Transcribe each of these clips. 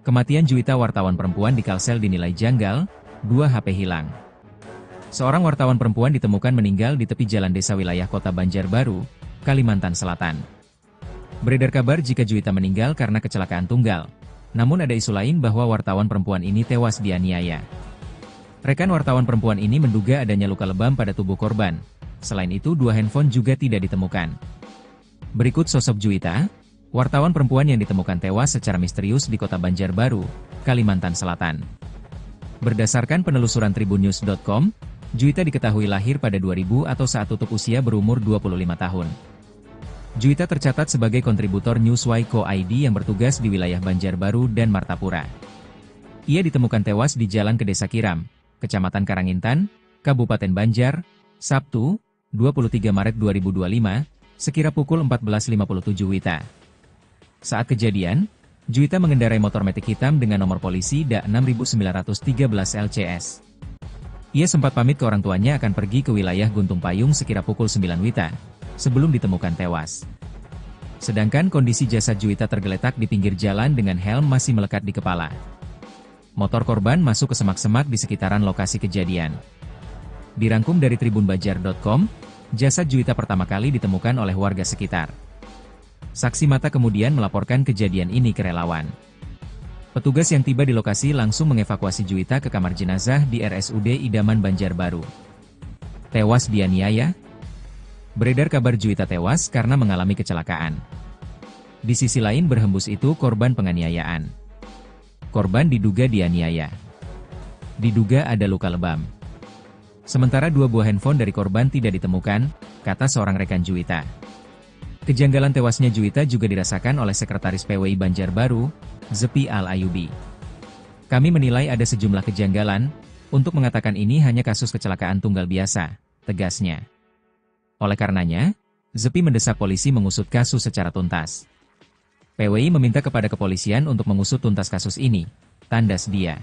Kematian Juwita, wartawan perempuan di Kalsel dinilai janggal, 2 HP hilang. Seorang wartawan perempuan ditemukan meninggal di tepi jalan desa wilayah Kota Banjarbaru, Kalimantan Selatan. Beredar kabar jika Juwita meninggal karena kecelakaan tunggal, namun ada isu lain bahwa wartawan perempuan ini tewas dianiaya. Rekan wartawan perempuan ini menduga adanya luka lebam pada tubuh korban. Selain itu, 2 handphone juga tidak ditemukan. Berikut sosok Juwita, wartawan perempuan yang ditemukan tewas secara misterius di Kota Banjarbaru, Kalimantan Selatan. Berdasarkan penelusuran tribunnews.com, Juwita diketahui lahir pada 2000 atau saat tutup usia berumur 25 tahun. Juwita tercatat sebagai kontributor Newswire.co.id yang bertugas di wilayah Banjarbaru dan Martapura. Ia ditemukan tewas di Jalan ke Desa Kiram, Kecamatan Karangintan, Kabupaten Banjar, Sabtu, 23 Maret 2025, sekira pukul 14.57 WITA. Saat kejadian, Juwita mengendarai motor metik hitam dengan nomor polisi DA 6913 LCS. Ia sempat pamit ke orang tuanya akan pergi ke wilayah Guntung Payung sekira pukul 9 WITA, sebelum ditemukan tewas. Sedangkan kondisi jasad Juwita tergeletak di pinggir jalan dengan helm masih melekat di kepala. Motor korban masuk ke semak-semak di sekitaran lokasi kejadian. Dirangkum dari tribunbanjar.com, jasad Juwita pertama kali ditemukan oleh warga sekitar. Saksi mata kemudian melaporkan kejadian ini ke relawan. Petugas yang tiba di lokasi langsung mengevakuasi Juwita ke kamar jenazah di RSUD Idaman Banjarbaru. Tewas dianiaya? Beredar kabar Juwita tewas karena mengalami kecelakaan. Di sisi lain berhembus itu korban penganiayaan. Korban diduga dianiaya. Diduga ada luka lebam. Sementara 2 buah handphone dari korban tidak ditemukan, kata seorang rekan Juwita. Kejanggalan tewasnya Juwita juga dirasakan oleh Sekretaris PWI Banjarbaru, Zepi Al-Ayubi. Kami menilai ada sejumlah kejanggalan, untuk mengatakan ini hanya kasus kecelakaan tunggal biasa, tegasnya. Oleh karenanya, Zepi mendesak polisi mengusut kasus secara tuntas. PWI meminta kepada kepolisian untuk mengusut tuntas kasus ini, tandas dia.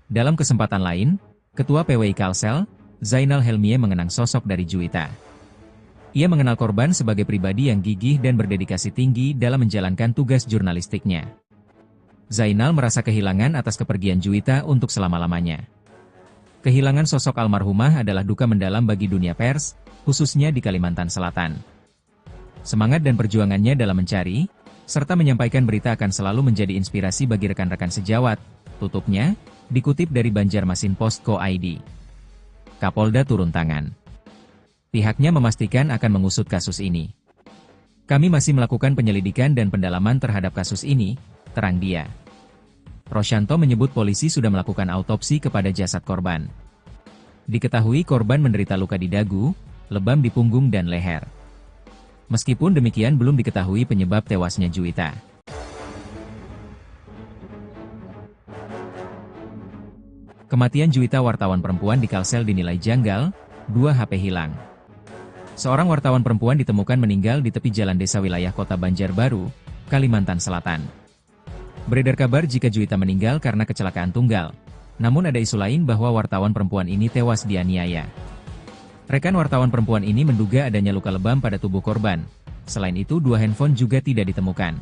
Dalam kesempatan lain, Ketua PWI Kalsel, Zainal Helmie mengenang sosok dari Juwita. Ia mengenal korban sebagai pribadi yang gigih dan berdedikasi tinggi dalam menjalankan tugas jurnalistiknya. Zainal merasa kehilangan atas kepergian Juwita untuk selama-lamanya. Kehilangan sosok almarhumah adalah duka mendalam bagi dunia pers, khususnya di Kalimantan Selatan. Semangat dan perjuangannya dalam mencari, serta menyampaikan berita akan selalu menjadi inspirasi bagi rekan-rekan sejawat, tutupnya, dikutip dari Banjarmasinpost.co.id. Kapolda turun tangan. Pihaknya memastikan akan mengusut kasus ini. Kami masih melakukan penyelidikan dan pendalaman terhadap kasus ini, terang dia. Rosyanto menyebut polisi sudah melakukan autopsi kepada jasad korban. Diketahui korban menderita luka di dagu, lebam di punggung dan leher. Meskipun demikian belum diketahui penyebab tewasnya Juwita. Kematian Juwita, wartawan perempuan di Kalsel dinilai janggal, 2 HP hilang. Seorang wartawan perempuan ditemukan meninggal di tepi jalan desa wilayah Kota Banjarbaru, Kalimantan Selatan. Beredar kabar jika Juwita meninggal karena kecelakaan tunggal, namun ada isu lain bahwa wartawan perempuan ini tewas dianiaya. Rekan wartawan perempuan ini menduga adanya luka lebam pada tubuh korban. Selain itu, 2 handphone juga tidak ditemukan.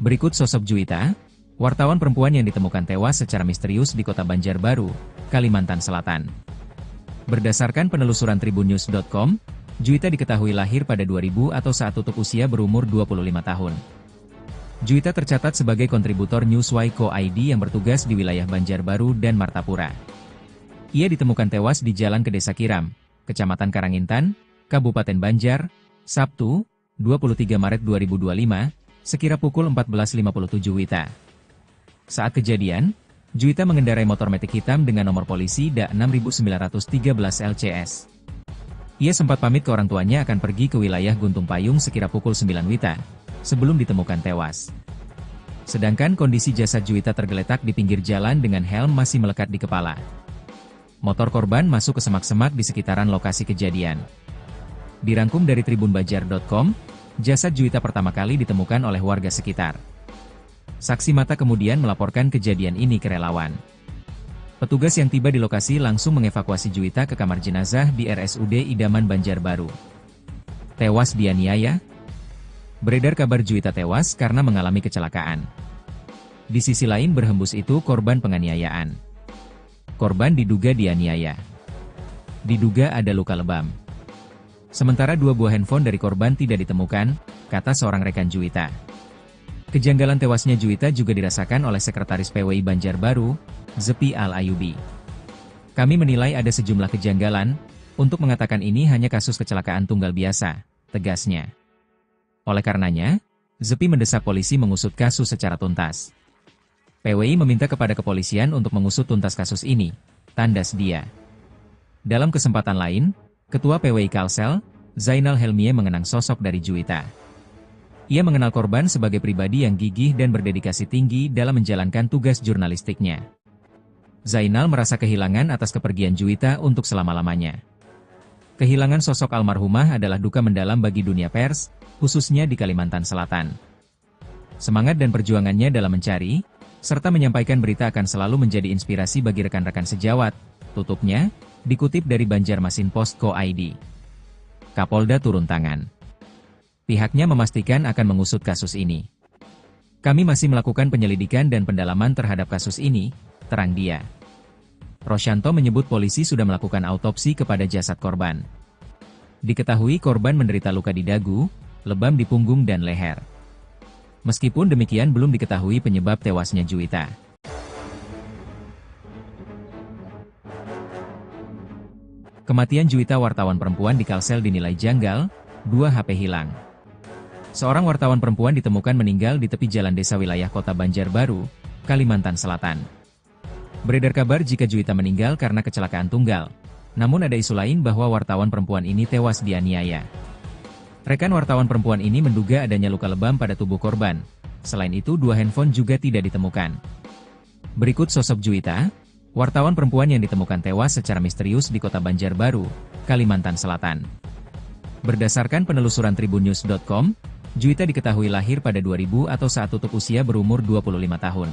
Berikut sosok Juwita, wartawan perempuan yang ditemukan tewas secara misterius di Kota Banjarbaru, Kalimantan Selatan. Berdasarkan penelusuran tribunnews.com, Juwita diketahui lahir pada 2000 atau saat tutup usia berumur 25 tahun. Juwita tercatat sebagai kontributor Newswire.co.id yang bertugas di wilayah Banjarbaru dan Martapura. Ia ditemukan tewas di Jalan ke Desa Kiram, Kecamatan Karangintan, Kabupaten Banjar, Sabtu, 23 Maret 2025, sekira pukul 14.57 WITA. Saat kejadian, Juwita mengendarai motor metik hitam dengan nomor polisi DA 6913 LCS. Ia sempat pamit ke orang tuanya akan pergi ke wilayah Guntung Payung sekira pukul 9 WITA, sebelum ditemukan tewas. Sedangkan kondisi jasad Juwita tergeletak di pinggir jalan dengan helm masih melekat di kepala. Motor korban masuk ke semak-semak di sekitaran lokasi kejadian. Dirangkum dari tribunbanjar.com, jasad Juwita pertama kali ditemukan oleh warga sekitar. Saksi mata kemudian melaporkan kejadian ini ke relawan. Petugas yang tiba di lokasi langsung mengevakuasi Juwita ke kamar jenazah di RSUD Idaman Banjarbaru. Tewas dianiaya? Beredar kabar Juwita tewas karena mengalami kecelakaan. Di sisi lain berhembus itu korban penganiayaan. Korban diduga dianiaya. Diduga ada luka lebam. Sementara 2 buah handphone dari korban tidak ditemukan, kata seorang rekan Juwita. Kejanggalan tewasnya Juwita juga dirasakan oleh Sekretaris PWI Banjarbaru, Zepi Al-Ayubi. Kami menilai ada sejumlah kejanggalan, untuk mengatakan ini hanya kasus kecelakaan tunggal biasa, tegasnya. Oleh karenanya, Zepi mendesak polisi mengusut kasus secara tuntas. PWI meminta kepada kepolisian untuk mengusut tuntas kasus ini, tandas dia. Dalam kesempatan lain, Ketua PWI Kalsel, Zainal Helmie mengenang sosok dari Juwita. Ia mengenal korban sebagai pribadi yang gigih dan berdedikasi tinggi dalam menjalankan tugas jurnalistiknya. Zainal merasa kehilangan atas kepergian Juwita untuk selama-lamanya. Kehilangan sosok almarhumah adalah duka mendalam bagi dunia pers, khususnya di Kalimantan Selatan. Semangat dan perjuangannya dalam mencari, serta menyampaikan berita akan selalu menjadi inspirasi bagi rekan-rekan sejawat, tutupnya, dikutip dari Banjarmasinpost.co.id. Kapolda turun tangan. Pihaknya memastikan akan mengusut kasus ini. Kami masih melakukan penyelidikan dan pendalaman terhadap kasus ini, terang dia. Rosyanto menyebut polisi sudah melakukan autopsi kepada jasad korban. Diketahui korban menderita luka di dagu, lebam di punggung dan leher. Meskipun demikian belum diketahui penyebab tewasnya Juwita. Kematian Juwita wartawan perempuan di Kalsel dinilai janggal, 2 HP hilang. Seorang wartawan perempuan ditemukan meninggal di tepi jalan desa wilayah Kota Banjarbaru, Kalimantan Selatan. Beredar kabar jika Juwita meninggal karena kecelakaan tunggal, namun ada isu lain bahwa wartawan perempuan ini tewas dianiaya. Rekan wartawan perempuan ini menduga adanya luka lebam pada tubuh korban. Selain itu 2 handphone juga tidak ditemukan. Berikut sosok Juwita, wartawan perempuan yang ditemukan tewas secara misterius di Kota Banjarbaru, Kalimantan Selatan. Berdasarkan penelusuran tribunnews.com, Juwita diketahui lahir pada 2000 atau saat tutup usia berumur 25 tahun.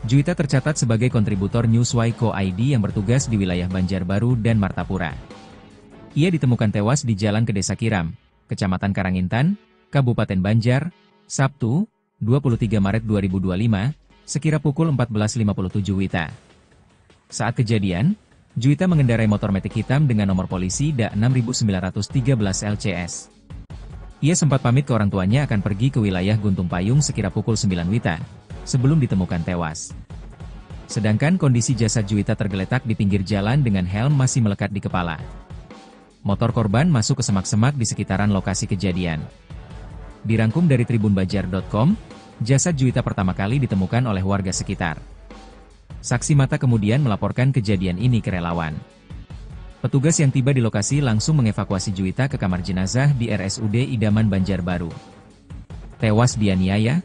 Juwita tercatat sebagai kontributor Newswire.co.id yang bertugas di wilayah Banjarbaru dan Martapura. Ia ditemukan tewas di Jalan ke Desa Kiram, Kecamatan Karangintan, Kabupaten Banjar, Sabtu, 23 Maret 2025, sekira pukul 14.57 WITA. Saat kejadian, Juwita mengendarai motor metik hitam dengan nomor polisi DA 6913 LCS. Ia sempat pamit ke orang tuanya akan pergi ke wilayah Guntung Payung sekira pukul 9 WITA, sebelum ditemukan tewas. Sedangkan kondisi jasad Juwita tergeletak di pinggir jalan dengan helm masih melekat di kepala. Motor korban masuk ke semak-semak di sekitaran lokasi kejadian. Dirangkum dari tribunbanjar.com, jasad Juwita pertama kali ditemukan oleh warga sekitar. Saksi mata kemudian melaporkan kejadian ini ke relawan. Petugas yang tiba di lokasi langsung mengevakuasi Juwita ke kamar jenazah di RSUD Idaman Banjarbaru. Tewas dianiaya?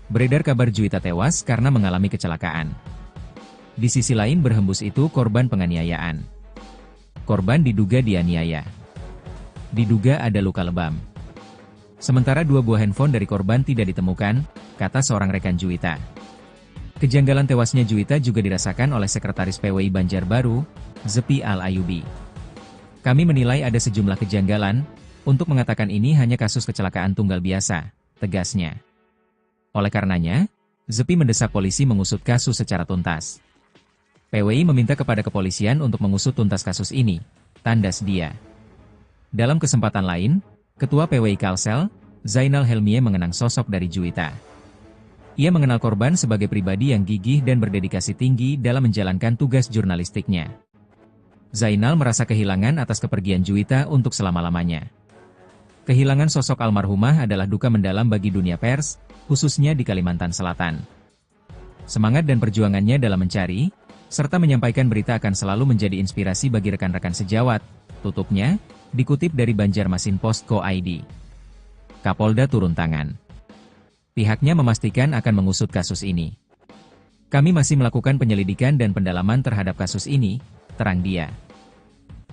Beredar kabar Juwita tewas karena mengalami kecelakaan. Di sisi lain berhembus itu korban penganiayaan. Korban diduga dianiaya. Diduga ada luka lebam. Sementara 2 buah handphone dari korban tidak ditemukan, kata seorang rekan Juwita. Kejanggalan tewasnya Juwita juga dirasakan oleh Sekretaris PWI Banjarbaru, Zepi Al-Ayubi. Kami menilai ada sejumlah kejanggalan, untuk mengatakan ini hanya kasus kecelakaan tunggal biasa, tegasnya. Oleh karenanya, Zepi mendesak polisi mengusut kasus secara tuntas. PWI meminta kepada kepolisian untuk mengusut tuntas kasus ini, tandas dia. Dalam kesempatan lain, Ketua PWI Kalsel, Zainal Helmie mengenang sosok dari Juwita. Ia mengenal korban sebagai pribadi yang gigih dan berdedikasi tinggi dalam menjalankan tugas jurnalistiknya. Zainal merasa kehilangan atas kepergian Juwita untuk selama-lamanya. Kehilangan sosok almarhumah adalah duka mendalam bagi dunia pers, khususnya di Kalimantan Selatan. Semangat dan perjuangannya dalam mencari, serta menyampaikan berita akan selalu menjadi inspirasi bagi rekan-rekan sejawat, tutupnya, dikutip dari Banjarmasinpost.co.id. Kapolda turun tangan. Pihaknya memastikan akan mengusut kasus ini. Kami masih melakukan penyelidikan dan pendalaman terhadap kasus ini, terang dia.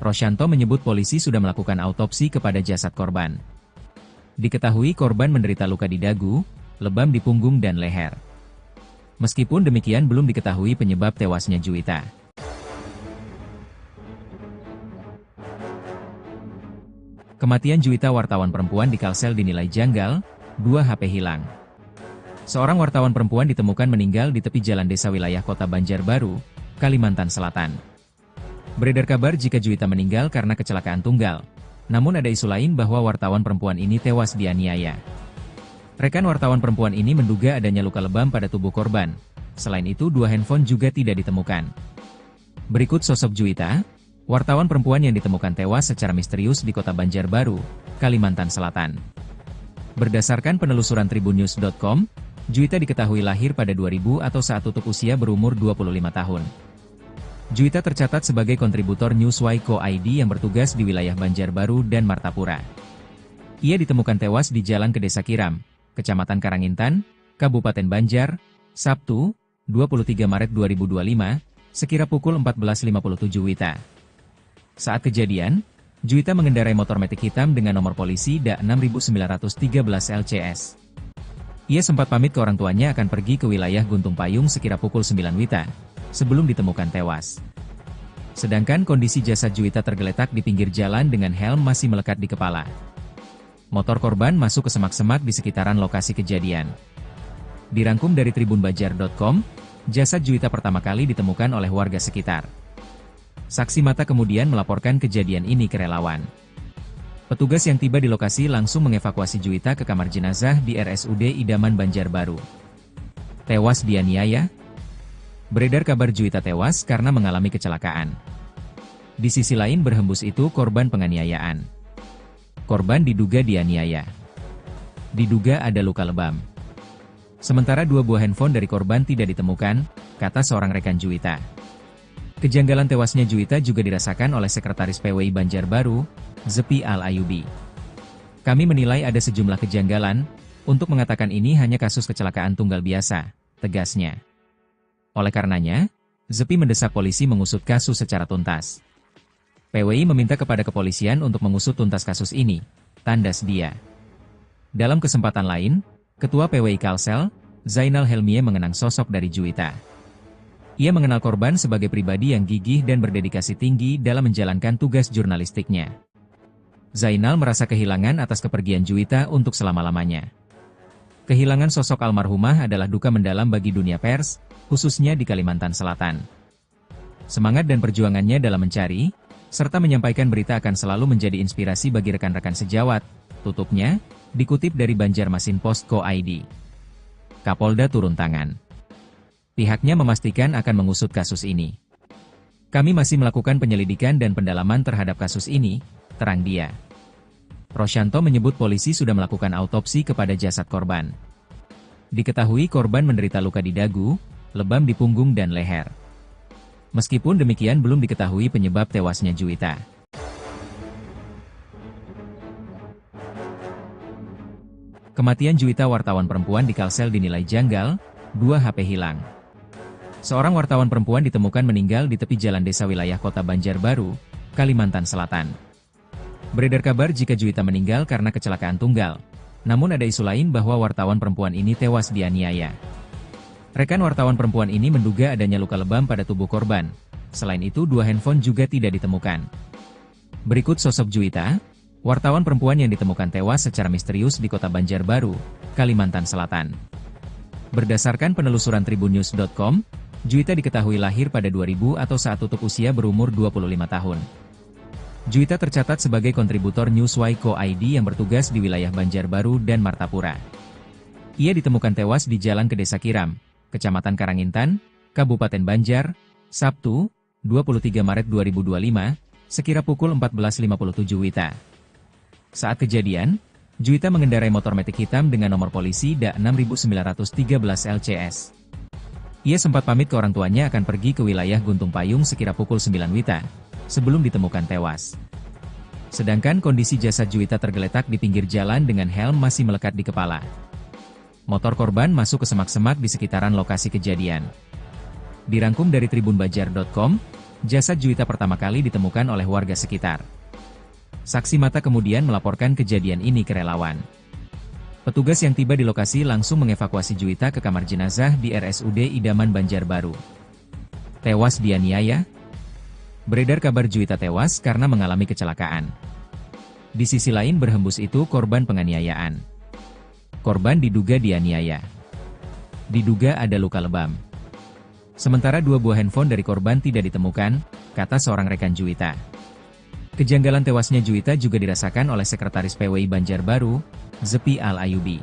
Rosyanto menyebut polisi sudah melakukan autopsi kepada jasad korban. Diketahui korban menderita luka di dagu, lebam di punggung dan leher. Meskipun demikian belum diketahui penyebab tewasnya Juwita. Kematian Juwita wartawan perempuan di Kalsel dinilai janggal, 2 HP hilang. Seorang wartawan perempuan ditemukan meninggal di tepi jalan desa wilayah Kota Banjarbaru, Kalimantan Selatan. Beredar kabar jika Juwita meninggal karena kecelakaan tunggal. Namun ada isu lain bahwa wartawan perempuan ini tewas dianiaya. Rekan wartawan perempuan ini menduga adanya luka lebam pada tubuh korban. Selain itu, 2 handphone juga tidak ditemukan. Berikut sosok Juwita, wartawan perempuan yang ditemukan tewas secara misterius di Kota Banjarbaru, Kalimantan Selatan. Berdasarkan penelusuran tribunnews.com, Juwita diketahui lahir pada 2000 atau saat tutup usia berumur 25 tahun. Juwita tercatat sebagai kontributor Newswire.co.id yang bertugas di wilayah Banjarbaru dan Martapura. Ia ditemukan tewas di Jalan ke Desa Kiram, Kecamatan Karangintan, Kabupaten Banjar, Sabtu, 23 Maret 2025, sekira pukul 14.57 WITA. Saat kejadian, Juwita mengendarai motor metik hitam dengan nomor polisi DA 6913 LCS. Ia sempat pamit ke orang tuanya akan pergi ke wilayah Guntung Payung sekira pukul 9 WITA, sebelum ditemukan tewas. Sedangkan kondisi jasad Juwita tergeletak di pinggir jalan dengan helm masih melekat di kepala. Motor korban masuk ke semak-semak di sekitaran lokasi kejadian. Dirangkum dari tribunbanjar.com, jasad Juwita pertama kali ditemukan oleh warga sekitar. Saksi mata kemudian melaporkan kejadian ini ke relawan. Petugas yang tiba di lokasi langsung mengevakuasi Juwita ke kamar jenazah di RSUD Idaman Banjarbaru. Tewas dianiaya? Beredar kabar Juwita tewas karena mengalami kecelakaan. Di sisi lain berhembus itu korban penganiayaan. Korban diduga dianiaya. Diduga ada luka lebam. Sementara 2 buah handphone dari korban tidak ditemukan, kata seorang rekan Juwita. Kejanggalan tewasnya Juwita juga dirasakan oleh Sekretaris PWI Banjarbaru, Zepi Al-Ayubi. Kami menilai ada sejumlah kejanggalan, untuk mengatakan ini hanya kasus kecelakaan tunggal biasa, tegasnya. Oleh karenanya, Zepi mendesak polisi mengusut kasus secara tuntas. PWI meminta kepada kepolisian untuk mengusut tuntas kasus ini, tandas dia. Dalam kesempatan lain, Ketua PWI Kalsel, Zainal Helmie mengenang sosok dari Juwita. Ia mengenal korban sebagai pribadi yang gigih dan berdedikasi tinggi dalam menjalankan tugas jurnalistiknya. Zainal merasa kehilangan atas kepergian Juwita untuk selama-lamanya. Kehilangan sosok almarhumah adalah duka mendalam bagi dunia pers, khususnya di Kalimantan Selatan. Semangat dan perjuangannya dalam mencari, serta menyampaikan berita akan selalu menjadi inspirasi bagi rekan-rekan sejawat, tutupnya, dikutip dari Banjarmasinpost.co.id. Kapolda turun tangan. Pihaknya memastikan akan mengusut kasus ini. Kami masih melakukan penyelidikan dan pendalaman terhadap kasus ini, terang dia. Rosyanto menyebut polisi sudah melakukan autopsi kepada jasad korban. Diketahui korban menderita luka di dagu, lebam di punggung dan leher. Meskipun demikian belum diketahui penyebab tewasnya Juwita. Kematian Juwita wartawan perempuan di Kalsel dinilai janggal, 2 HP hilang. Seorang wartawan perempuan ditemukan meninggal di tepi jalan desa wilayah Kota Banjarbaru, Kalimantan Selatan. Beredar kabar jika Juwita meninggal karena kecelakaan tunggal. Namun ada isu lain bahwa wartawan perempuan ini tewas dianiaya. Rekan wartawan perempuan ini menduga adanya luka lebam pada tubuh korban. Selain itu 2 handphone juga tidak ditemukan. Berikut sosok Juwita, wartawan perempuan yang ditemukan tewas secara misterius di Kota Banjarbaru, Kalimantan Selatan. Berdasarkan penelusuran tribunnews.com, Juwita diketahui lahir pada 2000 atau saat tutup usia berumur 25 tahun. Juwita tercatat sebagai kontributor Newswire.co.id yang bertugas di wilayah Banjarbaru dan Martapura. Ia ditemukan tewas di Jalan ke Desa Kiram, Kecamatan Karangintan, Kabupaten Banjar, Sabtu, 23 Maret 2025, sekira pukul 14.57 WITA. Saat kejadian, Juwita mengendarai motor metik hitam dengan nomor polisi DA 6913 LCS. Ia sempat pamit ke orang tuanya akan pergi ke wilayah Guntung Payung sekira pukul 9 WITA, sebelum ditemukan tewas. Sedangkan kondisi jasad Juwita tergeletak di pinggir jalan dengan helm masih melekat di kepala. Motor korban masuk ke semak-semak di sekitaran lokasi kejadian. Dirangkum dari tribunbanjar.com, jasad Juwita pertama kali ditemukan oleh warga sekitar. Saksi mata kemudian melaporkan kejadian ini ke relawan. Petugas yang tiba di lokasi langsung mengevakuasi Juwita ke kamar jenazah di RSUD Idaman Banjarbaru. Tewas dianiaya? Beredar kabar Juwita tewas karena mengalami kecelakaan. Di sisi lain berhembus itu korban penganiayaan. Korban diduga dianiaya. Diduga ada luka lebam. Sementara 2 buah handphone dari korban tidak ditemukan, kata seorang rekan Juwita. Kejanggalan tewasnya Juwita juga dirasakan oleh Sekretaris PWI Banjarbaru, Zepi Al-Ayubi.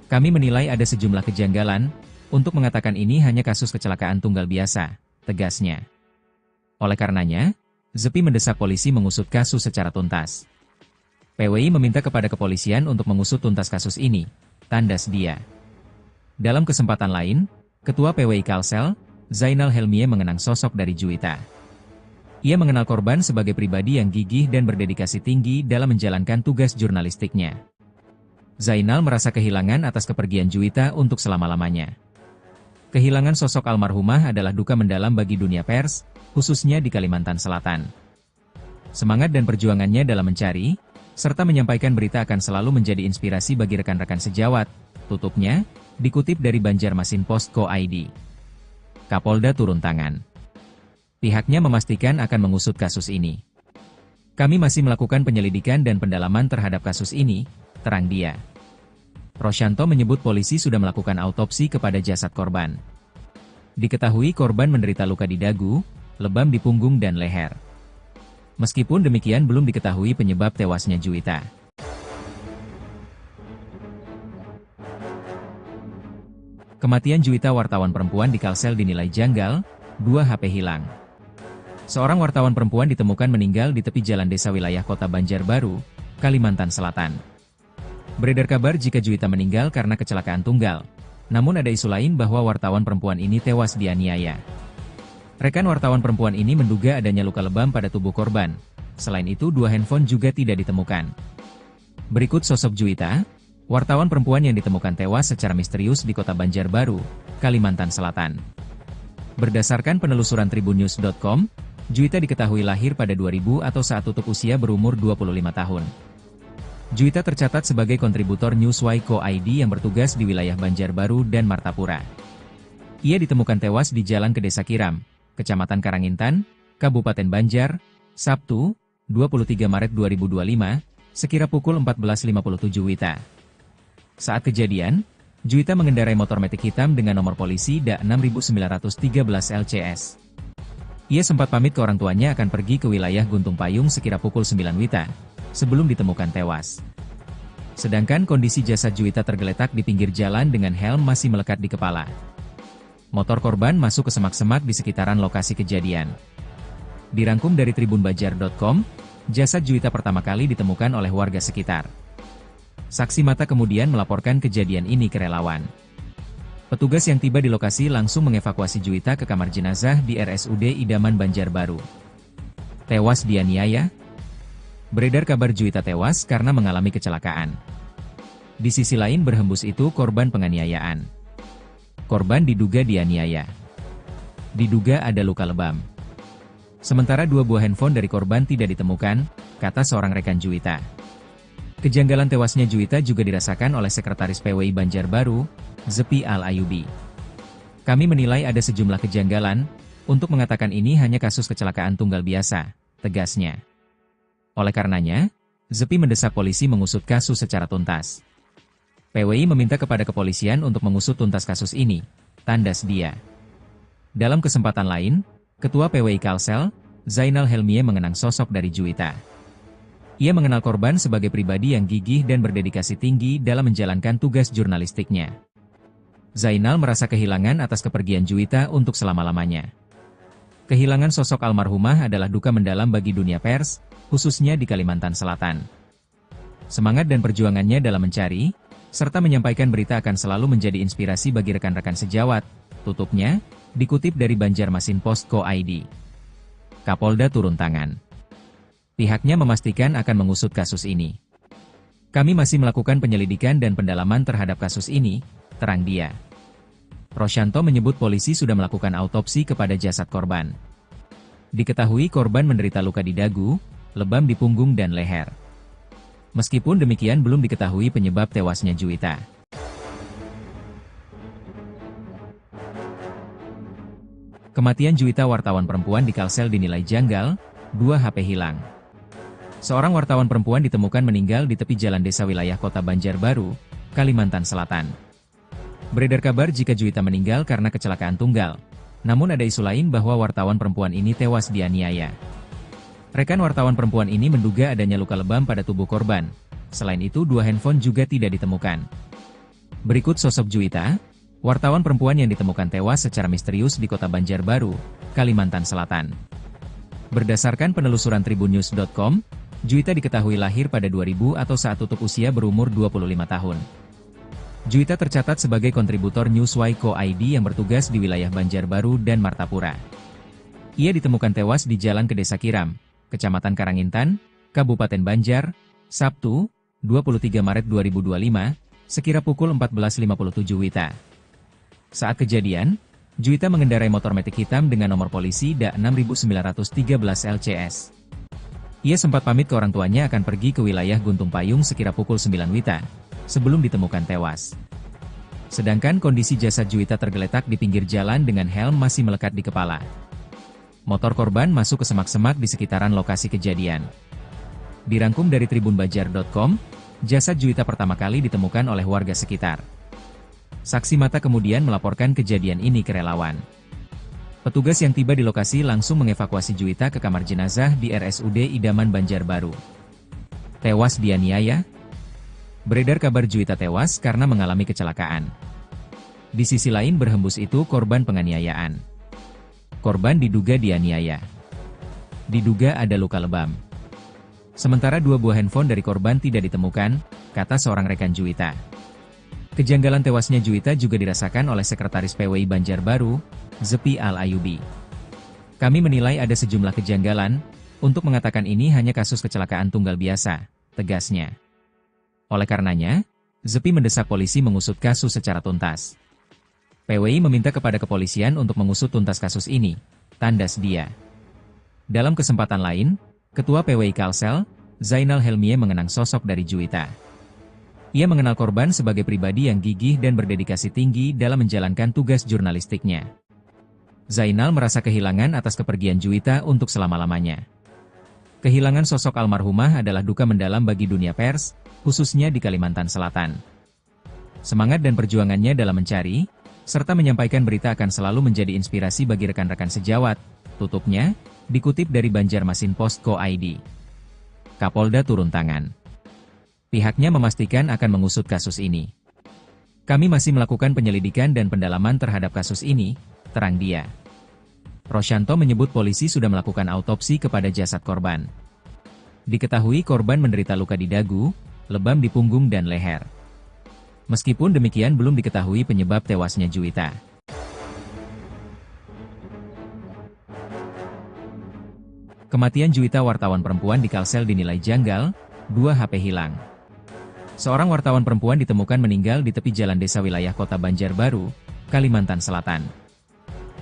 Kami menilai ada sejumlah kejanggalan, untuk mengatakan ini hanya kasus kecelakaan tunggal biasa, tegasnya. Oleh karenanya, Zepi mendesak polisi mengusut kasus secara tuntas. PWI meminta kepada kepolisian untuk mengusut tuntas kasus ini, tandas dia. Dalam kesempatan lain, Ketua PWI Kalsel, Zainal Helmie mengenang sosok dari Juwita. Ia mengenal korban sebagai pribadi yang gigih dan berdedikasi tinggi dalam menjalankan tugas jurnalistiknya. Zainal merasa kehilangan atas kepergian Juwita untuk selama-lamanya. Kehilangan sosok almarhumah adalah duka mendalam bagi dunia pers, khususnya di Kalimantan Selatan. Semangat dan perjuangannya dalam mencari, serta menyampaikan berita akan selalu menjadi inspirasi bagi rekan-rekan sejawat, tutupnya, dikutip dari Banjarmasinpost.co.id. Kapolda turun tangan. Pihaknya memastikan akan mengusut kasus ini. Kami masih melakukan penyelidikan dan pendalaman terhadap kasus ini, terang dia. Rosyanto menyebut polisi sudah melakukan autopsi kepada jasad korban. Diketahui korban menderita luka di dagu, lebam di punggung dan leher. Meskipun demikian belum diketahui penyebab tewasnya Juwita. Kematian Juwita wartawan perempuan di Kalsel dinilai janggal, 2 HP hilang. Seorang wartawan perempuan ditemukan meninggal di tepi jalan desa wilayah Kota Banjarbaru, Kalimantan Selatan. Beredar kabar jika Juwita meninggal karena kecelakaan tunggal, namun ada isu lain bahwa wartawan perempuan ini tewas dianiaya. Rekan wartawan perempuan ini menduga adanya luka lebam pada tubuh korban, selain itu 2 handphone juga tidak ditemukan. Berikut sosok Juwita, wartawan perempuan yang ditemukan tewas secara misterius di Kota Banjarbaru, Kalimantan Selatan. Berdasarkan penelusuran tribunnews.com, Juwita diketahui lahir pada 2000 atau saat tutup usia berumur 25 tahun. Juwita tercatat sebagai kontributor Newswire.co.id yang bertugas di wilayah Banjarbaru dan Martapura. Ia ditemukan tewas di Jalan ke Desa Kiram, Kecamatan Karangintan, Kabupaten Banjar, Sabtu, 23 Maret 2025, sekira pukul 14.57 WITA. Saat kejadian, Juwita mengendarai motor metik hitam dengan nomor polisi DA 6913 LCS. Ia sempat pamit ke orang tuanya akan pergi ke wilayah Guntung Payung sekira pukul 9 WITA, sebelum ditemukan tewas. Sedangkan kondisi jasad Juwita tergeletak di pinggir jalan dengan helm masih melekat di kepala. Motor korban masuk ke semak-semak di sekitaran lokasi kejadian. Dirangkum dari tribunbanjar.com, jasad Juwita pertama kali ditemukan oleh warga sekitar. Saksi mata kemudian melaporkan kejadian ini ke relawan. Petugas yang tiba di lokasi langsung mengevakuasi Juwita ke kamar jenazah di RSUD Idaman Banjarbaru. Tewas dianiaya? Beredar kabar Juwita tewas karena mengalami kecelakaan. Di sisi lain berhembus itu korban penganiayaan. Korban diduga dianiaya. Diduga ada luka lebam. Sementara 2 buah handphone dari korban tidak ditemukan, kata seorang rekan Juwita. Kejanggalan tewasnya Juwita juga dirasakan oleh Sekretaris PWI Banjarbaru, Zepi Al-Ayubi. Kami menilai ada sejumlah kejanggalan, untuk mengatakan ini hanya kasus kecelakaan tunggal biasa, tegasnya. Oleh karenanya, Zepi mendesak polisi mengusut kasus secara tuntas. PWI meminta kepada kepolisian untuk mengusut tuntas kasus ini, tandas dia. Dalam kesempatan lain, Ketua PWI Kalsel, Zainal Helmie mengenang sosok dari Juwita. Ia mengenal korban sebagai pribadi yang gigih dan berdedikasi tinggi dalam menjalankan tugas jurnalistiknya. Zainal merasa kehilangan atas kepergian Juwita untuk selama-lamanya. Kehilangan sosok almarhumah adalah duka mendalam bagi dunia pers, khususnya di Kalimantan Selatan. Semangat dan perjuangannya dalam mencari, serta menyampaikan berita akan selalu menjadi inspirasi bagi rekan-rekan sejawat, tutupnya, dikutip dari Banjarmasinpost.co.id. Kapolda turun tangan. Pihaknya memastikan akan mengusut kasus ini. Kami masih melakukan penyelidikan dan pendalaman terhadap kasus ini, terang dia. Rosyanto menyebut polisi sudah melakukan autopsi kepada jasad korban. Diketahui korban menderita luka di dagu, lebam di punggung dan leher. Meskipun demikian belum diketahui penyebab tewasnya Juwita. Kematian Juwita wartawan perempuan di Kalsel dinilai janggal, 2 HP hilang. Seorang wartawan perempuan ditemukan meninggal di tepi jalan desa wilayah Kota Banjarbaru, Kalimantan Selatan. Beredar kabar jika Juwita meninggal karena kecelakaan tunggal. Namun ada isu lain bahwa wartawan perempuan ini tewas dianiaya. Rekan wartawan perempuan ini menduga adanya luka lebam pada tubuh korban. Selain itu, 2 handphone juga tidak ditemukan. Berikut sosok Juwita, wartawan perempuan yang ditemukan tewas secara misterius di kota Banjarbaru, Kalimantan Selatan. Berdasarkan penelusuran tribunnews.com, Juwita diketahui lahir pada 2000 atau saat tutup usia berumur 25 tahun. Juwita tercatat sebagai kontributor Newswire.co.id yang bertugas di wilayah Banjarbaru dan Martapura. Ia ditemukan tewas di Jalan ke Desa Kiram, Kecamatan Karangintan, Kabupaten Banjar, Sabtu, 23 Maret 2025, sekira pukul 14.57 WITA. Saat kejadian, Juwita mengendarai motor metik hitam dengan nomor polisi DA 6913 LCS. Ia sempat pamit ke orang tuanya akan pergi ke wilayah Guntung Payung sekira pukul 9 WITA, sebelum ditemukan tewas. Sedangkan kondisi jasad Juwita tergeletak di pinggir jalan dengan helm masih melekat di kepala. Motor korban masuk ke semak-semak di sekitaran lokasi kejadian. Dirangkum dari tribunbanjar.com, jasad Juwita pertama kali ditemukan oleh warga sekitar. Saksi mata kemudian melaporkan kejadian ini ke relawan. Petugas yang tiba di lokasi langsung mengevakuasi Juwita ke kamar jenazah di RSUD Idaman Banjarbaru. Tewas dianiaya? Beredar kabar Juwita tewas karena mengalami kecelakaan. Di sisi lain berhembus itu korban penganiayaan. Korban diduga dianiaya. Diduga ada luka lebam. Sementara 2 buah handphone dari korban tidak ditemukan, kata seorang rekan Juwita. Kejanggalan tewasnya Juwita juga dirasakan oleh Sekretaris PWI Banjarbaru, Zepi Al-Ayubi. Kami menilai ada sejumlah kejanggalan, untuk mengatakan ini hanya kasus kecelakaan tunggal biasa, tegasnya. Oleh karenanya, Zepi mendesak polisi mengusut kasus secara tuntas. PWI meminta kepada kepolisian untuk mengusut tuntas kasus ini, tandas dia. Dalam kesempatan lain, Ketua PWI Kalsel, Zainal Helmie mengenang sosok dari Juwita. Ia mengenal korban sebagai pribadi yang gigih dan berdedikasi tinggi dalam menjalankan tugas jurnalistiknya. Zainal merasa kehilangan atas kepergian Juwita untuk selama-lamanya. Kehilangan sosok almarhumah adalah duka mendalam bagi dunia pers, khususnya di Kalimantan Selatan. Semangat dan perjuangannya dalam mencari, serta menyampaikan berita akan selalu menjadi inspirasi bagi rekan-rekan sejawat, tutupnya, dikutip dari Banjarmasinpost.co.id. Kapolda turun tangan. Pihaknya memastikan akan mengusut kasus ini. Kami masih melakukan penyelidikan dan pendalaman terhadap kasus ini, terang dia. Rosyanto menyebut polisi sudah melakukan autopsi kepada jasad korban. Diketahui korban menderita luka di dagu, lebam di punggung dan leher. Meskipun demikian belum diketahui penyebab tewasnya Juwita. Kematian Juwita wartawan perempuan di Kalsel dinilai janggal, 2 HP hilang. Seorang wartawan perempuan ditemukan meninggal di tepi jalan desa wilayah kota Banjarbaru, Kalimantan Selatan.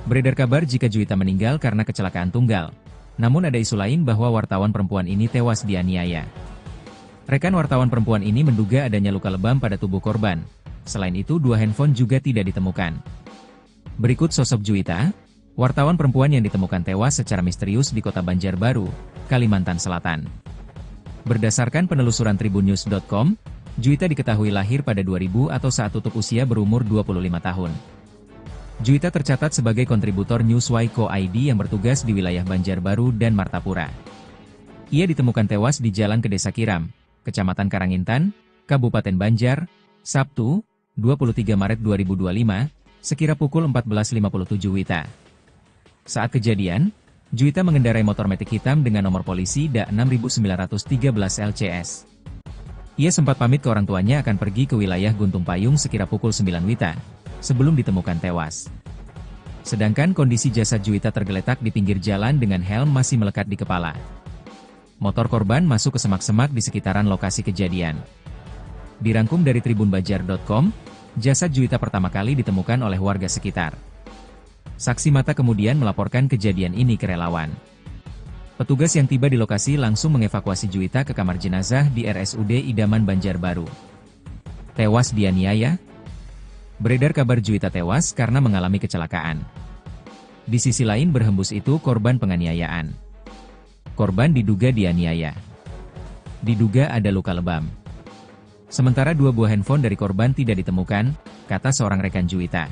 Beredar kabar jika Juwita meninggal karena kecelakaan tunggal. Namun ada isu lain bahwa wartawan perempuan ini tewas dianiaya. Rekan wartawan perempuan ini menduga adanya luka lebam pada tubuh korban. Selain itu 2 handphone juga tidak ditemukan. Berikut sosok Juwita, wartawan perempuan yang ditemukan tewas secara misterius di kota Banjarbaru, Kalimantan Selatan. Berdasarkan penelusuran tribunnews.com, Juwita diketahui lahir pada 2000 atau saat tutup usia berumur 25 tahun. Juwita tercatat sebagai kontributor Newswire.co.id yang bertugas di wilayah Banjarbaru dan Martapura. Ia ditemukan tewas di Jalan ke Desa Kiram, Kecamatan Karangintan, Kabupaten Banjar, Sabtu, 23 Maret 2025, sekira pukul 14.57 WITA. Saat kejadian, Juwita mengendarai motor metik hitam dengan nomor polisi DA 6913 LCS. Ia sempat pamit ke orang tuanya akan pergi ke wilayah Guntung Payung sekira pukul 9 WITA, sebelum ditemukan tewas. Sedangkan kondisi jasad Juwita tergeletak di pinggir jalan dengan helm masih melekat di kepala. Motor korban masuk ke semak-semak di sekitaran lokasi kejadian. Dirangkum dari tribunbanjar.com, jasad Juwita pertama kali ditemukan oleh warga sekitar. Saksi mata kemudian melaporkan kejadian ini ke relawan. Petugas yang tiba di lokasi langsung mengevakuasi Juwita ke kamar jenazah di RSUD Idaman Banjarbaru. Tewas dianiaya? Beredar kabar Juwita tewas karena mengalami kecelakaan. Di sisi lain berhembus itu korban penganiayaan. Korban diduga dianiaya. Diduga ada luka lebam. Sementara 2 buah handphone dari korban tidak ditemukan, kata seorang rekan Juwita.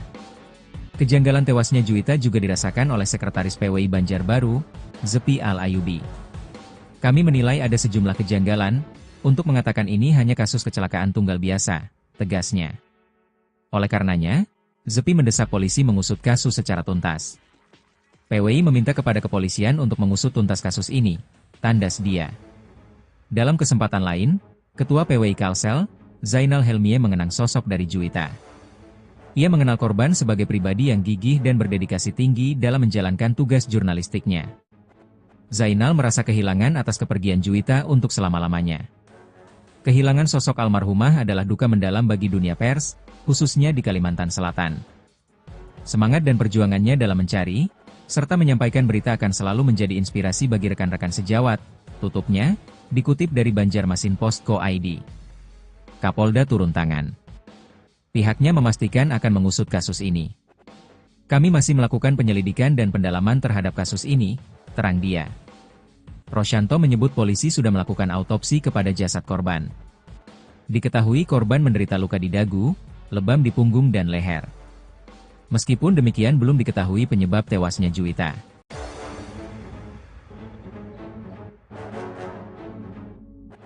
Kejanggalan tewasnya Juwita juga dirasakan oleh Sekretaris PWI Banjarbaru, Zepi Al-Ayubi. Kami menilai ada sejumlah kejanggalan, untuk mengatakan ini hanya kasus kecelakaan tunggal biasa, tegasnya. Oleh karenanya, Zepi mendesak polisi mengusut kasus secara tuntas. PWI meminta kepada kepolisian untuk mengusut tuntas kasus ini, tandas dia. Dalam kesempatan lain, Ketua PWI Kalsel, Zainal Helmie mengenang sosok dari Juwita. Ia mengenal korban sebagai pribadi yang gigih dan berdedikasi tinggi dalam menjalankan tugas jurnalistiknya. Zainal merasa kehilangan atas kepergian Juwita untuk selama-lamanya. Kehilangan sosok almarhumah adalah duka mendalam bagi dunia pers, khususnya di Kalimantan Selatan. Semangat dan perjuangannya dalam mencari, serta menyampaikan berita akan selalu menjadi inspirasi bagi rekan-rekan sejawat, tutupnya, dikutip dari Banjarmasin.co.id. Kapolda turun tangan. Pihaknya memastikan akan mengusut kasus ini. Kami masih melakukan penyelidikan dan pendalaman terhadap kasus ini, terang dia. Rosyanto menyebut polisi sudah melakukan autopsi kepada jasad korban. Diketahui korban menderita luka di dagu, lebam di punggung dan leher. Meskipun demikian belum diketahui penyebab tewasnya Juwita.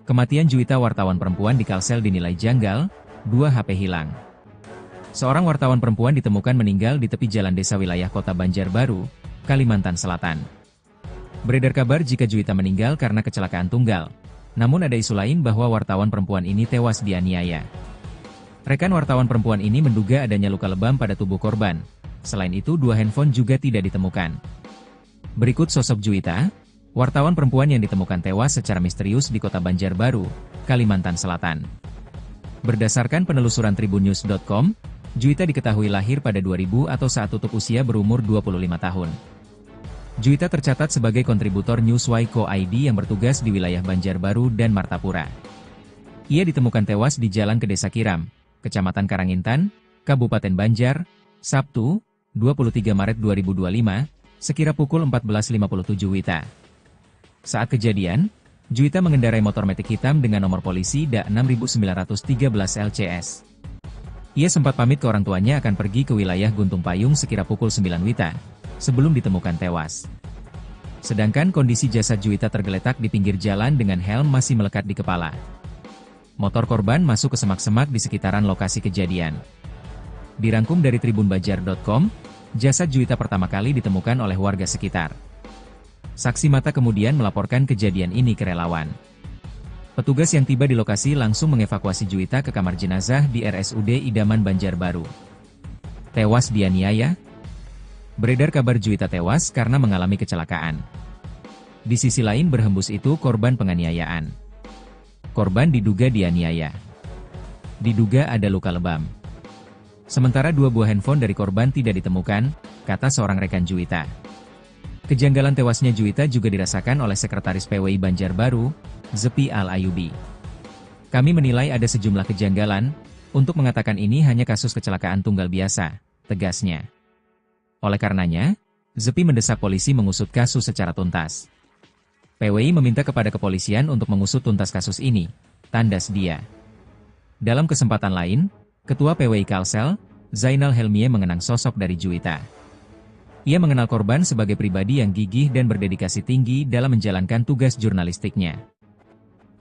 Kematian Juwita wartawan perempuan di Kalsel dinilai janggal, 2 HP hilang. Seorang wartawan perempuan ditemukan meninggal di tepi jalan desa wilayah Kota Banjarbaru, Kalimantan Selatan. Beredar kabar jika Juwita meninggal karena kecelakaan tunggal, namun ada isu lain bahwa wartawan perempuan ini tewas dianiaya. Rekan wartawan perempuan ini menduga adanya luka lebam pada tubuh korban. Selain itu 2 handphone juga tidak ditemukan. Berikut sosok Juwita, wartawan perempuan yang ditemukan tewas secara misterius di Kota Banjarbaru, Kalimantan Selatan. Berdasarkan penelusuran tribunnews.com, Juwita diketahui lahir pada 2000 atau saat tutup usia berumur 25 tahun. Juwita tercatat sebagai kontributor Newswire.co.id yang bertugas di wilayah Banjarbaru dan Martapura. Ia ditemukan tewas di Jalan ke Desa Kiram, Kecamatan Karangintan, Kabupaten Banjar, Sabtu, 23 Maret 2025, sekira pukul 14.57 WITA. Saat kejadian, Juwita mengendarai motor metik hitam dengan nomor polisi DA 6913 LCS. Ia sempat pamit ke orang tuanya akan pergi ke wilayah Guntung Payung sekira pukul 9 WITA, sebelum ditemukan tewas. Sedangkan kondisi jasad Juwita tergeletak di pinggir jalan dengan helm masih melekat di kepala. Motor korban masuk ke semak-semak di sekitaran lokasi kejadian. Dirangkum dari tribunbanjar.com, jasad Juwita pertama kali ditemukan oleh warga sekitar. Saksi mata kemudian melaporkan kejadian ini ke relawan. Petugas yang tiba di lokasi langsung mengevakuasi Juwita ke kamar jenazah di RSUD Idaman Banjarbaru. Tewas dianiaya? Beredar kabar Juwita tewas karena mengalami kecelakaan. Di sisi lain berhembus itu korban penganiayaan. Korban diduga dianiaya. Diduga ada luka lebam. Sementara 2 buah handphone dari korban tidak ditemukan, kata seorang rekan Juwita. Kejanggalan tewasnya Juwita juga dirasakan oleh Sekretaris PWI Banjarbaru, Zepi Al-Ayubi. Kami menilai ada sejumlah kejanggalan, untuk mengatakan ini hanya kasus kecelakaan tunggal biasa, tegasnya. Oleh karenanya, Zepi mendesak polisi mengusut kasus secara tuntas. PWI meminta kepada kepolisian untuk mengusut tuntas kasus ini, tandas dia. Dalam kesempatan lain, Ketua PWI Kalsel, Zainal Helmie mengenang sosok dari Juwita. Ia mengenal korban sebagai pribadi yang gigih dan berdedikasi tinggi dalam menjalankan tugas jurnalistiknya.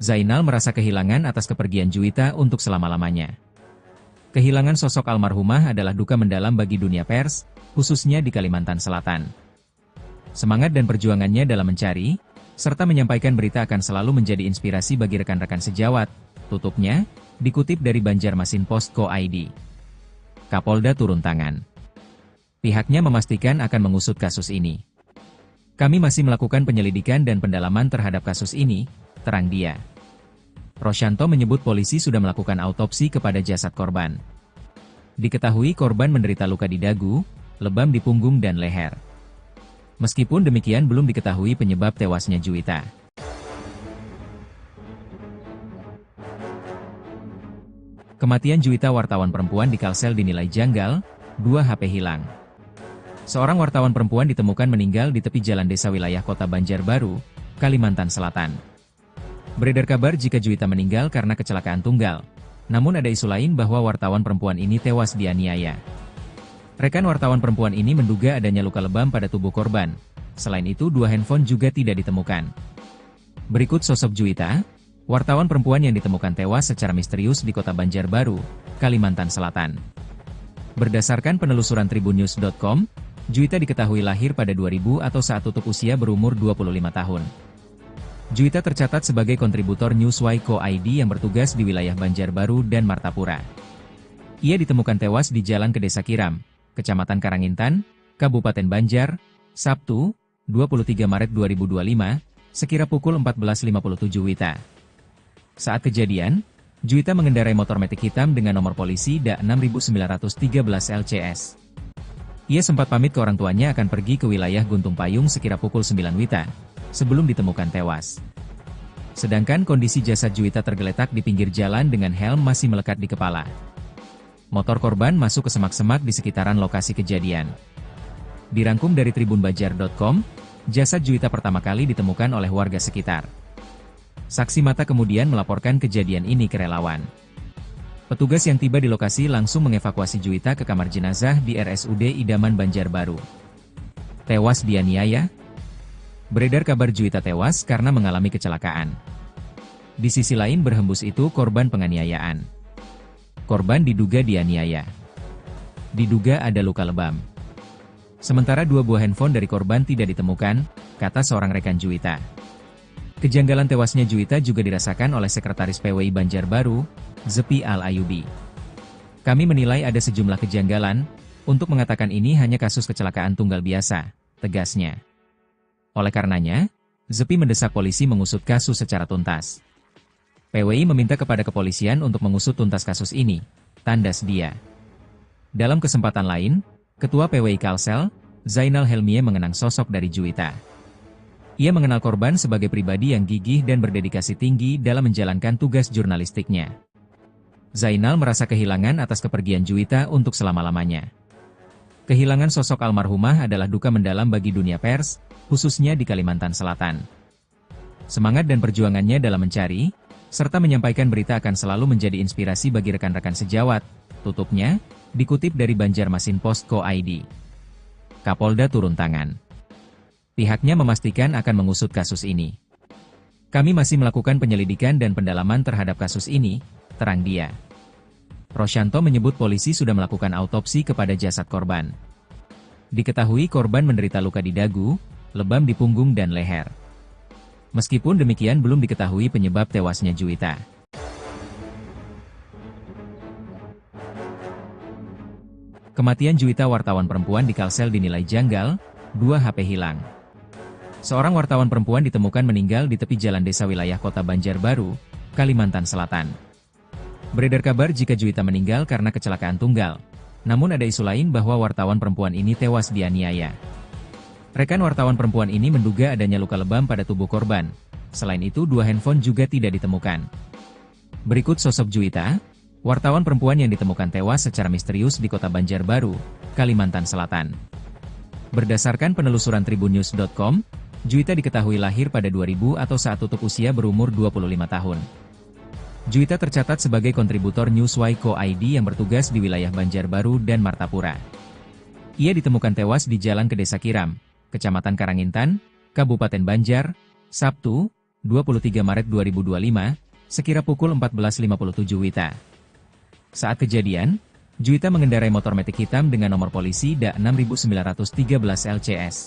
Zainal merasa kehilangan atas kepergian Juwita untuk selama-lamanya. Kehilangan sosok almarhumah adalah duka mendalam bagi dunia pers, khususnya di Kalimantan Selatan. Semangat dan perjuangannya dalam mencari, serta menyampaikan berita akan selalu menjadi inspirasi bagi rekan-rekan sejawat, tutupnya, dikutip dari Banjarmasin.co.id. Kapolda turun tangan. Pihaknya memastikan akan mengusut kasus ini. Kami masih melakukan penyelidikan dan pendalaman terhadap kasus ini, terang dia. Rosyanto menyebut polisi sudah melakukan autopsi kepada jasad korban. Diketahui korban menderita luka di dagu, lebam di punggung dan leher. Meskipun demikian belum diketahui penyebab tewasnya Juwita. Kematian Juwita wartawan perempuan di Kalsel dinilai janggal, 2 HP hilang. Seorang wartawan perempuan ditemukan meninggal di tepi jalan desa wilayah Kota Banjarbaru, Kalimantan Selatan. Beredar kabar jika Juwita meninggal karena kecelakaan tunggal, Namun ada isu lain bahwa wartawan perempuan ini tewas dianiaya. Rekan wartawan perempuan ini menduga adanya luka lebam pada tubuh korban. Selain itu, 2 handphone juga tidak ditemukan. Berikut sosok Juwita, wartawan perempuan yang ditemukan tewas secara misterius di Kota Banjarbaru, Kalimantan Selatan. Berdasarkan penelusuran tribunnews.com, Juwita diketahui lahir pada 2000 atau saat tutup usia berumur 25 tahun. Juwita tercatat sebagai kontributor Newswire.co.id yang bertugas di wilayah Banjarbaru dan Martapura. Ia ditemukan tewas di Jalan ke Desa Kiram, Kecamatan Karangintan, Kabupaten Banjar, Sabtu, 23 Maret 2025, sekira pukul 14.57 WITA. Saat kejadian, Juwita mengendarai motor metik hitam dengan nomor polisi DA 6913 LCS. Ia sempat pamit ke orang tuanya akan pergi ke wilayah Guntung Payung sekira pukul 9 WITA, sebelum ditemukan tewas. Sedangkan kondisi jasad Juwita tergeletak di pinggir jalan dengan helm masih melekat di kepala. Motor korban masuk ke semak-semak di sekitaran lokasi kejadian. Dirangkum dari tribunbanjar.com, jasad Juwita pertama kali ditemukan oleh warga sekitar. Saksi mata kemudian melaporkan kejadian ini ke relawan. Petugas yang tiba di lokasi langsung mengevakuasi Juwita ke kamar jenazah di RSUD Idaman Banjarbaru. Tewas dianiaya? Beredar kabar Juwita tewas karena mengalami kecelakaan. Di sisi lain berhembus itu korban penganiayaan. Korban diduga dianiaya. Diduga ada luka lebam. Sementara 2 buah handphone dari korban tidak ditemukan, kata seorang rekan Juwita. Kejanggalan tewasnya Juwita juga dirasakan oleh Sekretaris PWI Banjarbaru, Zepi Al-Ayubi. Kami menilai ada sejumlah kejanggalan, untuk mengatakan ini hanya kasus kecelakaan tunggal biasa, tegasnya. Oleh karenanya, Zepi mendesak polisi mengusut kasus secara tuntas. PWI meminta kepada kepolisian untuk mengusut tuntas kasus ini, tandas dia. Dalam kesempatan lain, Ketua PWI Kalsel, Zainal Helmie mengenang sosok dari Juwita. Ia mengenal korban sebagai pribadi yang gigih dan berdedikasi tinggi dalam menjalankan tugas jurnalistiknya. Zainal merasa kehilangan atas kepergian Juwita untuk selama-lamanya. Kehilangan sosok almarhumah adalah duka mendalam bagi dunia pers, khususnya di Kalimantan Selatan. Semangat dan perjuangannya dalam mencari, serta menyampaikan berita akan selalu menjadi inspirasi bagi rekan-rekan sejawat, tutupnya, dikutip dari Banjarmasinpost.co.id. Kapolda turun tangan. Pihaknya memastikan akan mengusut kasus ini. Kami masih melakukan penyelidikan dan pendalaman terhadap kasus ini, terang dia. Rosyanto menyebut polisi sudah melakukan autopsi kepada jasad korban. Diketahui korban menderita luka di dagu, lebam di punggung dan leher. Meskipun demikian belum diketahui penyebab tewasnya Juwita. Kematian Juwita wartawan perempuan di Kalsel dinilai janggal, 2 HP hilang. Seorang wartawan perempuan ditemukan meninggal di tepi jalan desa wilayah Kota Banjarbaru, Kalimantan Selatan. Beredar kabar jika Juwita meninggal karena kecelakaan tunggal, namun ada isu lain bahwa wartawan perempuan ini tewas dianiaya. Rekan wartawan perempuan ini menduga adanya luka lebam pada tubuh korban. Selain itu, 2 handphone juga tidak ditemukan. Berikut sosok Juwita, wartawan perempuan yang ditemukan tewas secara misterius di Kota Banjarbaru, Kalimantan Selatan. Berdasarkan penelusuran tribunnews.com, Juwita diketahui lahir pada 2000 atau saat tutup usia berumur 25 tahun. Juwita tercatat sebagai kontributor Newswire.co.id yang bertugas di wilayah Banjarbaru dan Martapura. Ia ditemukan tewas di Jalan ke Desa Kiram, Kecamatan Karangintan, Kabupaten Banjar, Sabtu, 23 Maret 2025, sekira pukul 14.57 WITA. Saat kejadian, Juwita mengendarai motor metik hitam dengan nomor polisi DA 6913 LCS.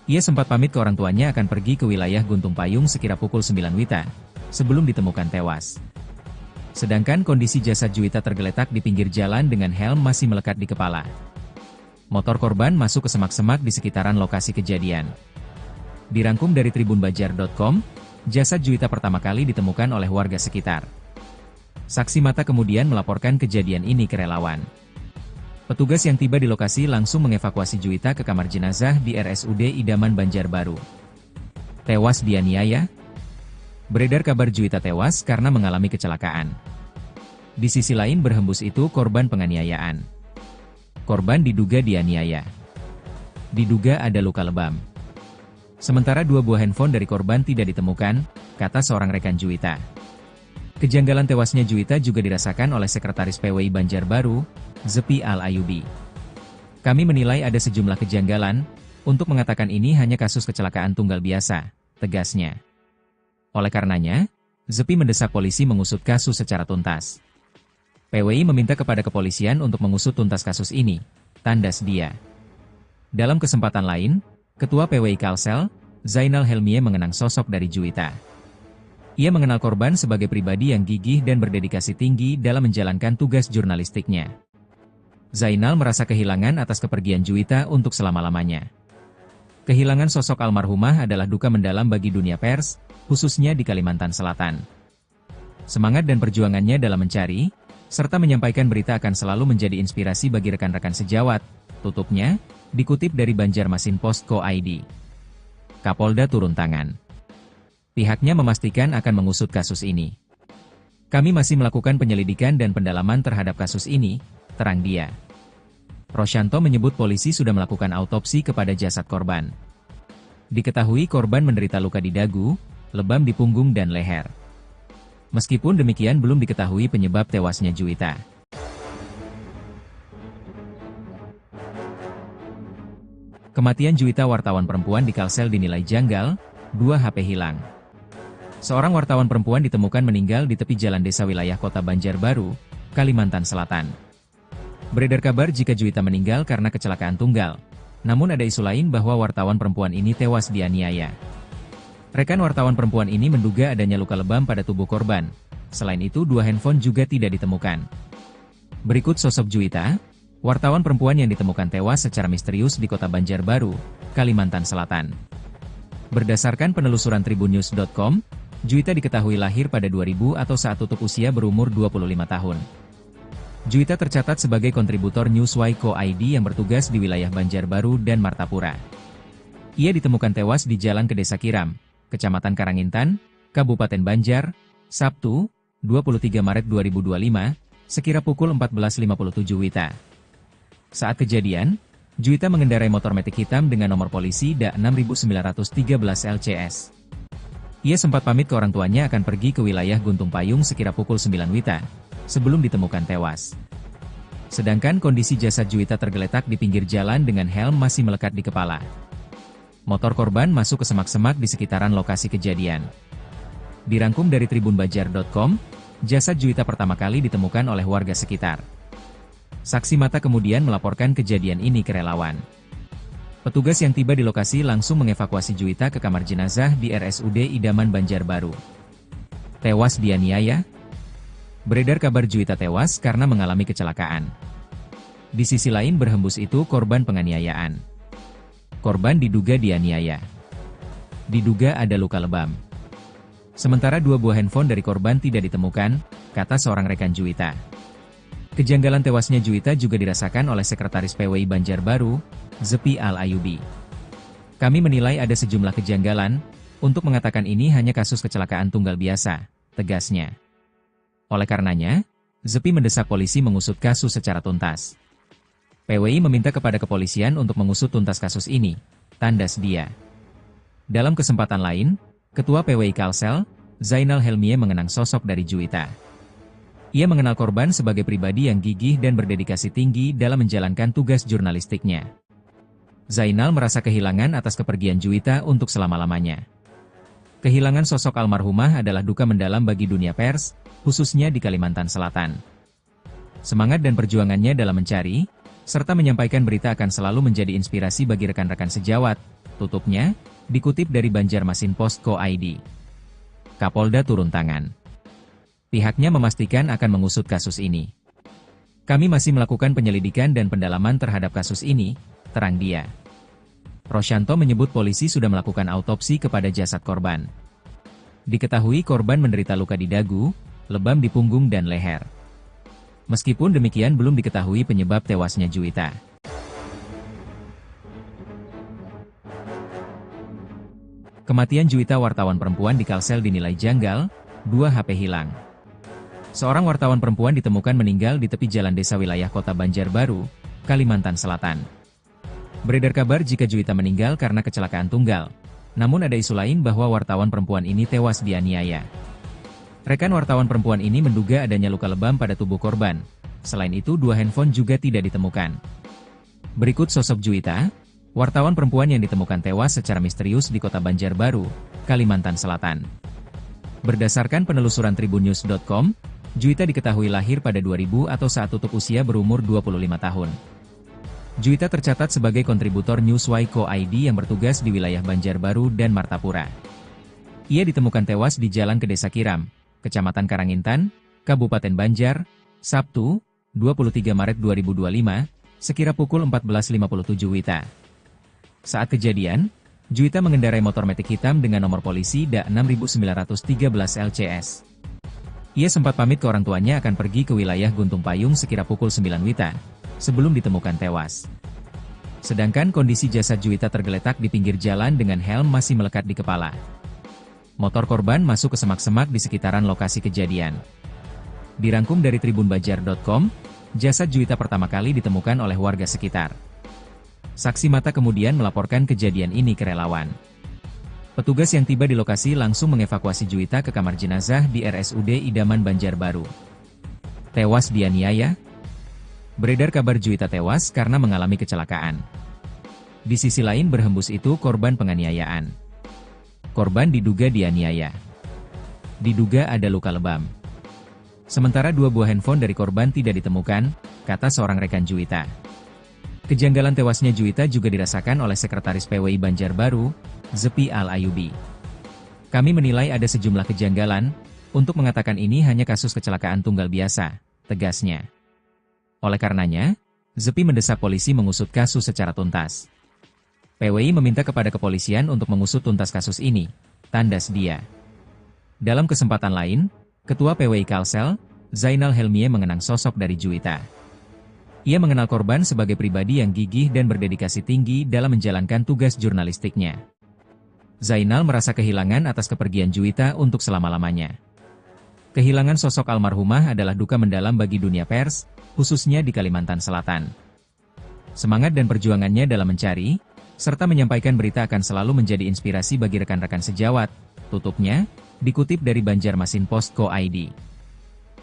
Ia sempat pamit ke orang tuanya akan pergi ke wilayah Guntung Payung sekira pukul 9 WITA, sebelum ditemukan tewas. Sedangkan kondisi jasad Juwita tergeletak di pinggir jalan dengan helm masih melekat di kepala. Motor korban masuk ke semak-semak di sekitaran lokasi kejadian. Dirangkum dari tribunbanjar.com, jasad Juwita pertama kali ditemukan oleh warga sekitar. Saksi mata kemudian melaporkan kejadian ini ke relawan. Petugas yang tiba di lokasi langsung mengevakuasi Juwita ke kamar jenazah di RSUD Idaman Banjarbaru. Tewas dianiaya? Beredar kabar Juwita tewas karena mengalami kecelakaan. Di sisi lain berhembus itu korban penganiayaan. Korban diduga dianiaya. Diduga ada luka lebam. Sementara 2 buah handphone dari korban tidak ditemukan, kata seorang rekan Juwita. Kejanggalan tewasnya Juwita juga dirasakan oleh Sekretaris PWI Banjarbaru, Zepi Al-Ayubi. Kami menilai ada sejumlah kejanggalan, untuk mengatakan ini hanya kasus kecelakaan tunggal biasa, tegasnya. Oleh karenanya, Zepi mendesak polisi mengusut kasus secara tuntas. PWI meminta kepada kepolisian untuk mengusut tuntas kasus ini, tandas dia. Dalam kesempatan lain, Ketua PWI Kalsel, Zainal Helmie mengenang sosok dari Juwita. Ia mengenal korban sebagai pribadi yang gigih dan berdedikasi tinggi dalam menjalankan tugas jurnalistiknya. Zainal merasa kehilangan atas kepergian Juwita untuk selama-lamanya. Kehilangan sosok almarhumah adalah duka mendalam bagi dunia pers, khususnya di Kalimantan Selatan. Semangat dan perjuangannya dalam mencari, serta menyampaikan berita akan selalu menjadi inspirasi bagi rekan-rekan sejawat, tutupnya, dikutip dari Banjarmasinpost.co.id. Kapolda turun tangan. Pihaknya memastikan akan mengusut kasus ini. Kami masih melakukan penyelidikan dan pendalaman terhadap kasus ini, terang dia. Rosyanto menyebut polisi sudah melakukan autopsi kepada jasad korban. Diketahui korban menderita luka di dagu, lebam di punggung dan leher. Meskipun demikian belum diketahui penyebab tewasnya Juwita. Kematian Juwita wartawan perempuan di Kalsel dinilai janggal, 2 HP hilang. Seorang wartawan perempuan ditemukan meninggal di tepi jalan desa wilayah Kota Banjarbaru, Kalimantan Selatan. Beredar kabar jika Juwita meninggal karena kecelakaan tunggal, namun ada isu lain bahwa wartawan perempuan ini tewas dianiaya. Rekan wartawan perempuan ini menduga adanya luka lebam pada tubuh korban. Selain itu 2 handphone juga tidak ditemukan. Berikut sosok Juwita, wartawan perempuan yang ditemukan tewas secara misterius di Kota Banjarbaru, Kalimantan Selatan. Berdasarkan penelusuran tribunnews.com, Juwita diketahui lahir pada 2000 atau saat tutup usia berumur 25 tahun. Juwita tercatat sebagai kontributor Newswire.co.id yang bertugas di wilayah Banjarbaru dan Martapura. Ia ditemukan tewas di Jalan ke Desa Kiram, Kecamatan Karangintan, Kabupaten Banjar, Sabtu, 23 Maret 2025, sekira pukul 14.57 WITA. Saat kejadian, Juwita mengendarai motor metik hitam dengan nomor polisi DA 6913 LCS. Ia sempat pamit ke orang tuanya akan pergi ke wilayah Guntung Payung sekira pukul 9 WITA, sebelum ditemukan tewas. Sedangkan kondisi jasad Juwita tergeletak di pinggir jalan dengan helm masih melekat di kepala. Motor korban masuk ke semak-semak di sekitaran lokasi kejadian. Dirangkum dari tribunbanjar.com, jasad Juwita pertama kali ditemukan oleh warga sekitar. Saksi mata kemudian melaporkan kejadian ini ke relawan. Petugas yang tiba di lokasi langsung mengevakuasi Juwita ke kamar jenazah di RSUD Idaman Banjarbaru. Tewas dianiaya? Beredar kabar Juwita tewas karena mengalami kecelakaan. Di sisi lain berhembus itu korban penganiayaan. Korban diduga dianiaya. Diduga ada luka lebam. Sementara 2 buah handphone dari korban tidak ditemukan, kata seorang rekan Juwita. Kejanggalan tewasnya Juwita juga dirasakan oleh Sekretaris PWI Banjarbaru, Zepi Al-Ayubi. Kami menilai ada sejumlah kejanggalan, untuk mengatakan ini hanya kasus kecelakaan tunggal biasa, tegasnya. Oleh karenanya, Zepi mendesak polisi mengusut kasus secara tuntas. PWI meminta kepada kepolisian untuk mengusut tuntas kasus ini, tandas dia. Dalam kesempatan lain, Ketua PWI Kalsel, Zainal Helmie mengenang sosok dari Juwita. Ia mengenal korban sebagai pribadi yang gigih dan berdedikasi tinggi dalam menjalankan tugas jurnalistiknya. Zainal merasa kehilangan atas kepergian Juwita untuk selama-lamanya. Kehilangan sosok almarhumah adalah duka mendalam bagi dunia pers, khususnya di Kalimantan Selatan. Semangat dan perjuangannya dalam mencari, serta menyampaikan berita akan selalu menjadi inspirasi bagi rekan-rekan sejawat, tutupnya, dikutip dari Banjarmasinpost.co.id. Kapolda turun tangan. Pihaknya memastikan akan mengusut kasus ini. Kami masih melakukan penyelidikan dan pendalaman terhadap kasus ini, terang dia. Rosyanto menyebut polisi sudah melakukan autopsi kepada jasad korban. Diketahui korban menderita luka di dagu, lebam di punggung dan leher. Meskipun demikian belum diketahui penyebab tewasnya Juwita. Kematian Juwita wartawan perempuan di Kalsel dinilai janggal, 2 HP hilang. Seorang wartawan perempuan ditemukan meninggal di tepi jalan desa wilayah Kota Banjarbaru, Kalimantan Selatan. Beredar kabar jika Juwita meninggal karena kecelakaan tunggal, namun ada isu lain bahwa wartawan perempuan ini tewas dianiaya. Rekan wartawan perempuan ini menduga adanya luka lebam pada tubuh korban. Selain itu, 2 handphone juga tidak ditemukan. Berikut sosok Juwita, wartawan perempuan yang ditemukan tewas secara misterius di Kota Banjarbaru, Kalimantan Selatan. Berdasarkan penelusuran tribunnews.com, Juwita diketahui lahir pada 2000 atau saat tutup usia berumur 25 tahun. Juwita tercatat sebagai kontributor Newswire.co.id yang bertugas di wilayah Banjarbaru dan Martapura. Ia ditemukan tewas di Jalan ke Desa Kiram, Kecamatan Karangintan, Kabupaten Banjar, Sabtu, 23 Maret 2025, sekira pukul 14.57 WITA. Saat kejadian, Juwita mengendarai motor metik hitam dengan nomor polisi DA 6913 LCS. Ia sempat pamit ke orang tuanya akan pergi ke wilayah Guntung Payung sekira pukul 9 WITA, sebelum ditemukan tewas. Sedangkan kondisi jasad Juwita tergeletak di pinggir jalan dengan helm masih melekat di kepala. Motor korban masuk ke semak-semak di sekitaran lokasi kejadian. Dirangkum dari tribunbanjar.com, jasad Juwita pertama kali ditemukan oleh warga sekitar. Saksi mata kemudian melaporkan kejadian ini ke relawan. Petugas yang tiba di lokasi langsung mengevakuasi Juwita ke kamar jenazah di RSUD Idaman Banjarbaru. Tewas dianiaya? Beredar kabar Juwita tewas karena mengalami kecelakaan. Di sisi lain berhembus itu korban penganiayaan. Korban diduga dianiaya. Diduga ada luka lebam. Sementara 2 buah handphone dari korban tidak ditemukan, kata seorang rekan Juwita. Kejanggalan tewasnya Juwita juga dirasakan oleh Sekretaris PWI Banjarbaru, Zepi Al-Ayubi. Kami menilai ada sejumlah kejanggalan, untuk mengatakan ini hanya kasus kecelakaan tunggal biasa, tegasnya. Oleh karenanya, Zepi mendesak polisi mengusut kasus secara tuntas. PWI meminta kepada kepolisian untuk mengusut tuntas kasus ini, tandas dia. Dalam kesempatan lain, Ketua PWI Kalsel, Zainal Helmie mengenang sosok dari Juwita. Ia mengenal korban sebagai pribadi yang gigih dan berdedikasi tinggi dalam menjalankan tugas jurnalistiknya. Zainal merasa kehilangan atas kepergian Juwita untuk selama-lamanya. Kehilangan sosok almarhumah adalah duka mendalam bagi dunia pers, khususnya di Kalimantan Selatan. Semangat dan perjuangannya dalam mencari, serta menyampaikan berita akan selalu menjadi inspirasi bagi rekan-rekan sejawat, tutupnya, dikutip dari Banjarmasinpost.co.id.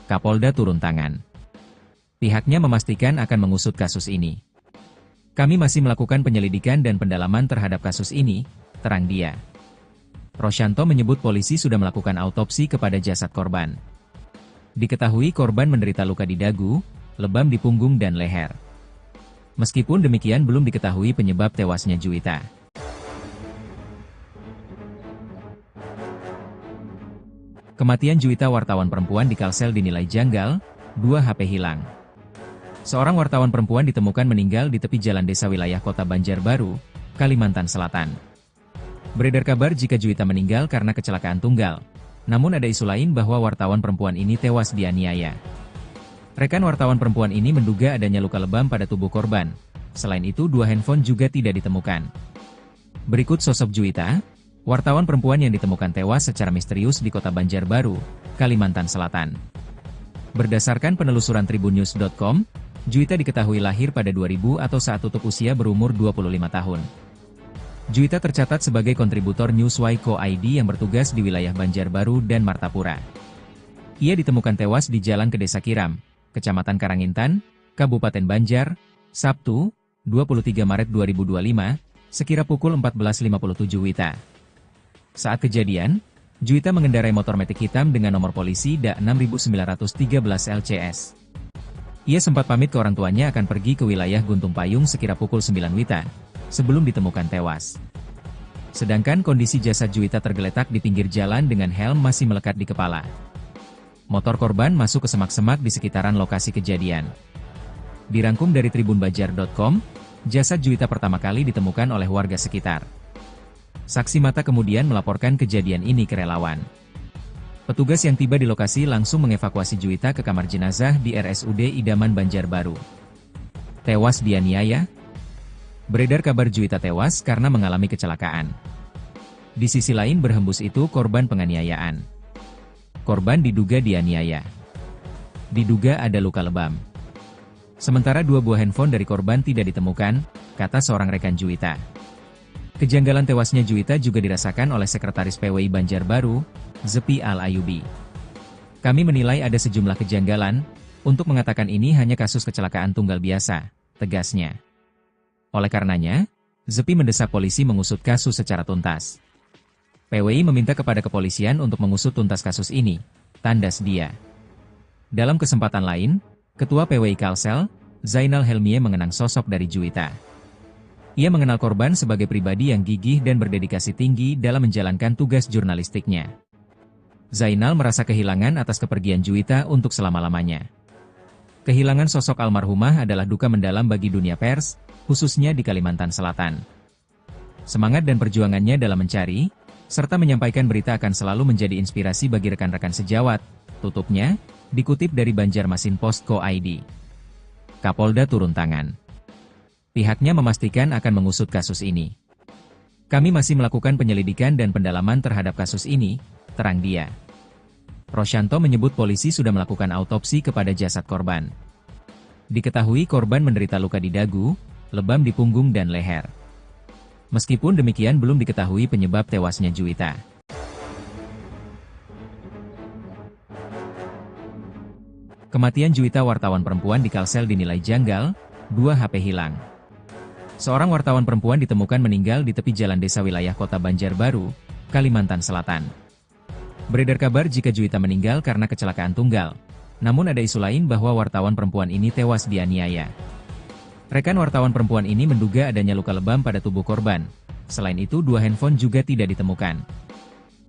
Kapolda turun tangan. Pihaknya memastikan akan mengusut kasus ini. Kami masih melakukan penyelidikan dan pendalaman terhadap kasus ini, terang dia. Rosyanto menyebut polisi sudah melakukan autopsi kepada jasad korban. Diketahui korban menderita luka di dagu, lebam di punggung dan leher. Meskipun demikian belum diketahui penyebab tewasnya Juwita. Kematian Juwita wartawan perempuan di Kalsel dinilai janggal, 2 HP hilang. Seorang wartawan perempuan ditemukan meninggal di tepi jalan desa wilayah Kota Banjarbaru, Kalimantan Selatan. Beredar kabar jika Juwita meninggal karena kecelakaan tunggal, namun ada isu lain bahwa wartawan perempuan ini tewas dianiaya. Rekan wartawan perempuan ini menduga adanya luka lebam pada tubuh korban. Selain itu 2 handphone juga tidak ditemukan. Berikut sosok Juwita, wartawan perempuan yang ditemukan tewas secara misterius di Kota Banjarbaru, Kalimantan Selatan. Berdasarkan penelusuran tribunnews.com, Juwita diketahui lahir pada 2000 atau saat tutup usia berumur 25 tahun. Juwita tercatat sebagai kontributor Newswire.co.id yang bertugas di wilayah Banjarbaru dan Martapura. Ia ditemukan tewas di Jalan ke Desa Kiram, Kecamatan Karangintan, Kabupaten Banjar, Sabtu, 23 Maret 2025, sekira pukul 14.57 WITA. Saat kejadian, Juwita mengendarai motor metik hitam dengan nomor polisi DA 6913 LCS. Ia sempat pamit ke orang tuanya akan pergi ke wilayah Guntung Payung sekira pukul 9 WITA, sebelum ditemukan tewas. Sedangkan kondisi jasad Juwita tergeletak di pinggir jalan dengan helm masih melekat di kepala. Motor korban masuk ke semak-semak di sekitaran lokasi kejadian. Dirangkum dari tribunbanjar.com, jasad Juwita pertama kali ditemukan oleh warga sekitar. Saksi mata kemudian melaporkan kejadian ini ke relawan. Petugas yang tiba di lokasi langsung mengevakuasi Juwita ke kamar jenazah di RSUD Idaman Banjarbaru. Tewas dianiaya? Beredar kabar Juwita tewas karena mengalami kecelakaan. Di sisi lain berhembus itu korban penganiayaan. Korban diduga dianiaya. Diduga ada luka lebam. Sementara 2 buah handphone dari korban tidak ditemukan, kata seorang rekan Juwita. Kejanggalan tewasnya Juwita juga dirasakan oleh Sekretaris PWI Banjarbaru, Zepi Al-Ayubi. Kami menilai ada sejumlah kejanggalan, untuk mengatakan ini hanya kasus kecelakaan tunggal biasa, tegasnya. Oleh karenanya, ZEPI mendesak polisi mengusut kasus secara tuntas. PWI meminta kepada kepolisian untuk mengusut tuntas kasus ini, tandas dia. Dalam kesempatan lain, Ketua PWI Kalsel, Zainal Helmie mengenang sosok dari Juwita. Ia mengenal korban sebagai pribadi yang gigih dan berdedikasi tinggi dalam menjalankan tugas jurnalistiknya. Zainal merasa kehilangan atas kepergian Juwita untuk selama-lamanya. Kehilangan sosok almarhumah adalah duka mendalam bagi dunia pers, khususnya di Kalimantan Selatan. Semangat dan perjuangannya dalam mencari, serta menyampaikan berita akan selalu menjadi inspirasi bagi rekan-rekan sejawat, tutupnya, dikutip dari Banjarmasin.co.id. Kapolda turun tangan. Pihaknya memastikan akan mengusut kasus ini. Kami masih melakukan penyelidikan dan pendalaman terhadap kasus ini, terang dia. Rosyanto menyebut polisi sudah melakukan autopsi kepada jasad korban. Diketahui korban menderita luka di dagu, lebam di punggung dan leher. Meskipun demikian belum diketahui penyebab tewasnya Juwita. Kematian Juwita wartawan perempuan di Kalsel dinilai janggal, 2 HP hilang. Seorang wartawan perempuan ditemukan meninggal di tepi jalan desa wilayah Kota Banjarbaru, Kalimantan Selatan. Beredar kabar jika Juwita meninggal karena kecelakaan tunggal, namun ada isu lain bahwa wartawan perempuan ini tewas dianiaya. Rekan wartawan perempuan ini menduga adanya luka lebam pada tubuh korban. Selain itu 2 handphone juga tidak ditemukan.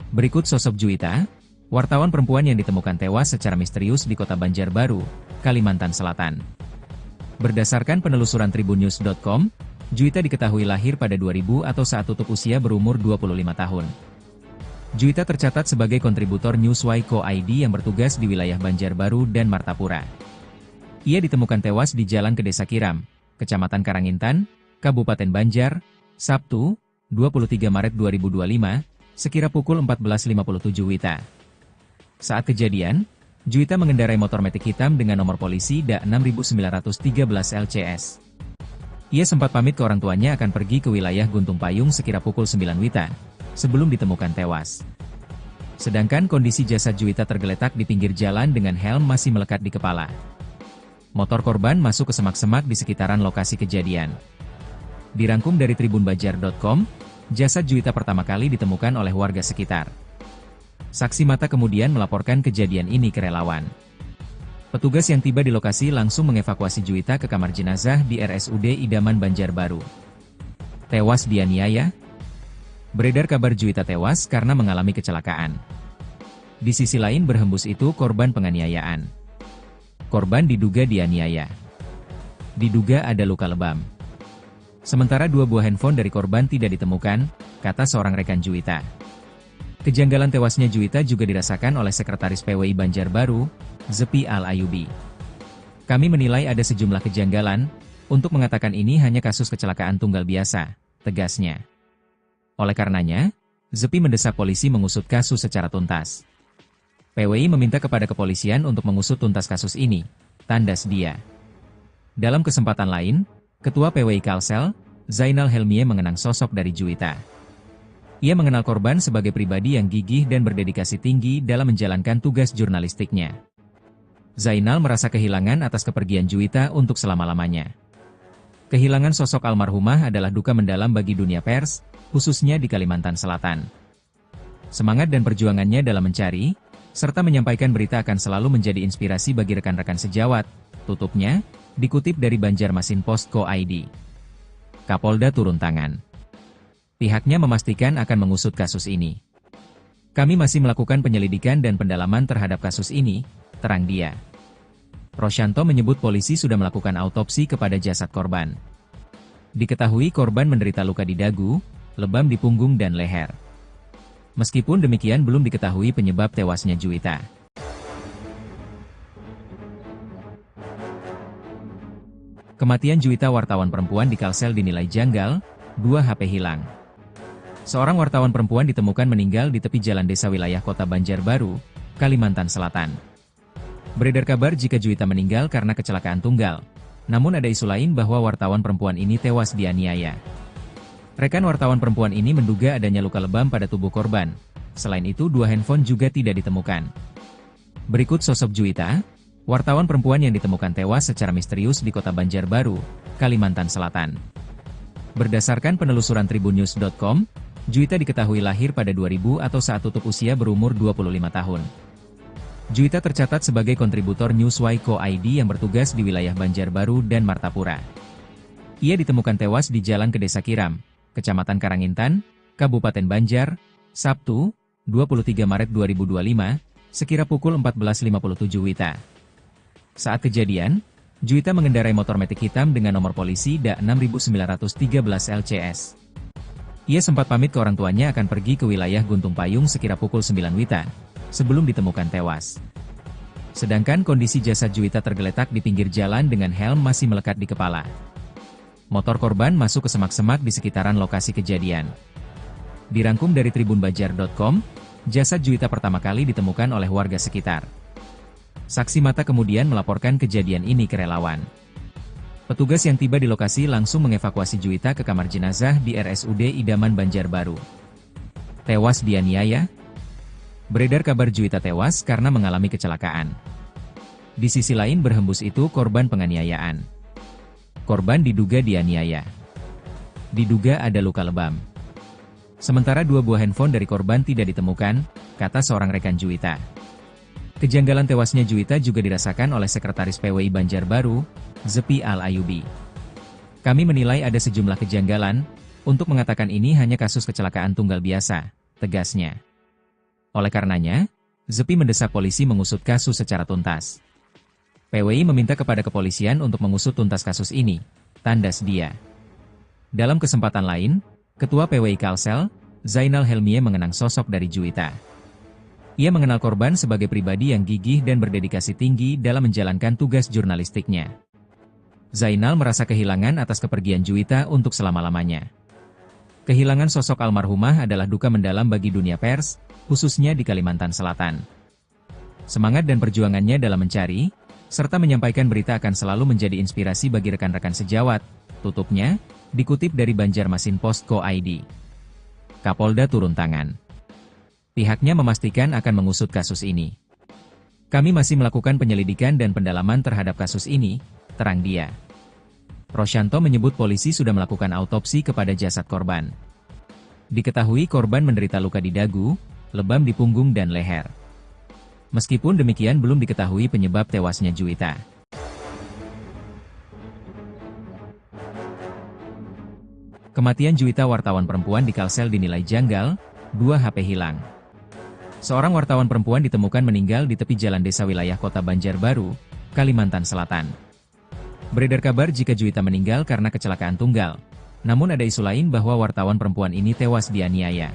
Berikut sosok Juwita, wartawan perempuan yang ditemukan tewas secara misterius di Kota Banjarbaru, Kalimantan Selatan. Berdasarkan penelusuran tribunnews.com, Juwita diketahui lahir pada 2000 atau saat tutup usia berumur 25 tahun. Juwita tercatat sebagai kontributor Newswire.co.id yang bertugas di wilayah Banjarbaru dan Martapura. Ia ditemukan tewas di Jalan ke Desa Kiram, Kecamatan Karangintan, Kabupaten Banjar, Sabtu, 23 Maret 2025, sekira pukul 14.57 WITA. Saat kejadian, Juwita mengendarai motor metik hitam dengan nomor polisi DA 6913 LCS. Ia sempat pamit ke orang tuanya akan pergi ke wilayah Guntung Payung sekira pukul 9 WITA, sebelum ditemukan tewas. Sedangkan kondisi jasad Juwita tergeletak di pinggir jalan dengan helm masih melekat di kepala. Motor korban masuk ke semak-semak di sekitaran lokasi kejadian. Dirangkum dari tribunbanjar.com, jasad Juwita pertama kali ditemukan oleh warga sekitar. Saksi mata kemudian melaporkan kejadian ini ke relawan. Petugas yang tiba di lokasi langsung mengevakuasi Juwita ke kamar jenazah di RSUD Idaman Banjarbaru. Tewas dianiaya? Beredar kabar Juwita tewas karena mengalami kecelakaan. Di sisi lain berhembus itu korban penganiayaan. Korban diduga dianiaya. Diduga ada luka lebam. Sementara 2 buah handphone dari korban tidak ditemukan, kata seorang rekan Juwita. Kejanggalan tewasnya Juwita juga dirasakan oleh Sekretaris PWI Banjarbaru, Zepi Al-Ayubi. Kami menilai ada sejumlah kejanggalan, untuk mengatakan ini hanya kasus kecelakaan tunggal biasa, tegasnya. Oleh karenanya, Zepi mendesak polisi mengusut kasus secara tuntas. PWI meminta kepada kepolisian untuk mengusut tuntas kasus ini, tandas dia. Dalam kesempatan lain, Ketua PWI Kalsel, Zainal Helmie mengenang sosok dari Juwita. Ia mengenal korban sebagai pribadi yang gigih dan berdedikasi tinggi dalam menjalankan tugas jurnalistiknya. Zainal merasa kehilangan atas kepergian Juwita untuk selama-lamanya. Kehilangan sosok almarhumah adalah duka mendalam bagi dunia pers, khususnya di Kalimantan Selatan. Semangat dan perjuangannya dalam mencari, serta menyampaikan berita akan selalu menjadi inspirasi bagi rekan-rekan sejawat, tutupnya, dikutip dari Banjarmasin.co.id. Kapolda turun tangan. Pihaknya memastikan akan mengusut kasus ini. Kami masih melakukan penyelidikan dan pendalaman terhadap kasus ini, terang dia. Rosyanto menyebut polisi sudah melakukan autopsi kepada jasad korban. Diketahui korban menderita luka di dagu, lebam di punggung dan leher. Meskipun demikian belum diketahui penyebab tewasnya Juwita. Kematian Juwita wartawan perempuan di Kalsel dinilai janggal, 2 HP hilang. Seorang wartawan perempuan ditemukan meninggal di tepi jalan desa wilayah Kota Banjarbaru, Kalimantan Selatan. Beredar kabar jika Juwita meninggal karena kecelakaan tunggal, namun ada isu lain bahwa wartawan perempuan ini tewas dianiaya. Rekan wartawan perempuan ini menduga adanya luka lebam pada tubuh korban. Selain itu 2 handphone juga tidak ditemukan. Berikut sosok Juwita, wartawan perempuan yang ditemukan tewas secara misterius di kota Banjarbaru, Kalimantan Selatan. Berdasarkan penelusuran tribunnews.com, Juwita diketahui lahir pada 2000 atau saat tutup usia berumur 25 tahun. Juwita tercatat sebagai kontributor Newswire.co.id yang bertugas di wilayah Banjarbaru dan Martapura. Ia ditemukan tewas di Jalan ke Desa Kiram, Kecamatan Karangintan, Kabupaten Banjar, Sabtu, 23 Maret 2025, sekira pukul 14.57 WITA. Saat kejadian, Juwita mengendarai motor matic hitam dengan nomor polisi DA 6913 LCS. Ia sempat pamit ke orang tuanya akan pergi ke wilayah Guntung Payung sekira pukul 9 WITA, sebelum ditemukan tewas. Sedangkan kondisi jasad Juwita tergeletak di pinggir jalan dengan helm masih melekat di kepala. Motor korban masuk ke semak-semak di sekitaran lokasi kejadian. Dirangkum dari tribunbanjar.com, jasad Juwita pertama kali ditemukan oleh warga sekitar. Saksi mata kemudian melaporkan kejadian ini ke relawan. Petugas yang tiba di lokasi langsung mengevakuasi Juwita ke kamar jenazah di RSUD Idaman Banjarbaru. Tewas dianiaya? Beredar kabar Juwita tewas karena mengalami kecelakaan. Di sisi lain berhembus itu korban penganiayaan. Korban diduga dianiaya. Diduga ada luka lebam. Sementara 2 buah handphone dari korban tidak ditemukan, kata seorang rekan Juwita. Kejanggalan tewasnya Juwita juga dirasakan oleh Sekretaris PWI Banjarbaru, Zepi Al-Ayubi. Kami menilai ada sejumlah kejanggalan, untuk mengatakan ini hanya kasus kecelakaan tunggal biasa, tegasnya. Oleh karenanya, Zepi mendesak polisi mengusut kasus secara tuntas. PWI meminta kepada kepolisian untuk mengusut tuntas kasus ini, tandas dia. Dalam kesempatan lain, Ketua PWI Kalsel, Zainal Helmie mengenang sosok dari Juwita. Ia mengenal korban sebagai pribadi yang gigih dan berdedikasi tinggi dalam menjalankan tugas jurnalistiknya. Zainal merasa kehilangan atas kepergian Juwita untuk selama-lamanya. Kehilangan sosok almarhumah adalah duka mendalam bagi dunia pers, khususnya di Kalimantan Selatan. Semangat dan perjuangannya dalam mencari, serta menyampaikan berita akan selalu menjadi inspirasi bagi rekan-rekan sejawat, tutupnya, dikutip dari Banjarmasinpost.co.id. Kapolda turun tangan. Pihaknya memastikan akan mengusut kasus ini. Kami masih melakukan penyelidikan dan pendalaman terhadap kasus ini, terang dia. Rosyanto menyebut polisi sudah melakukan autopsi kepada jasad korban. Diketahui korban menderita luka di dagu, lebam di punggung dan leher. Meskipun demikian belum diketahui penyebab tewasnya Juwita. Kematian Juwita wartawan perempuan di Kalsel dinilai janggal, 2 HP hilang. Seorang wartawan perempuan ditemukan meninggal di tepi jalan desa wilayah kota Banjarbaru, Kalimantan Selatan. Beredar kabar jika Juwita meninggal karena kecelakaan tunggal, namun ada isu lain bahwa wartawan perempuan ini tewas dianiaya.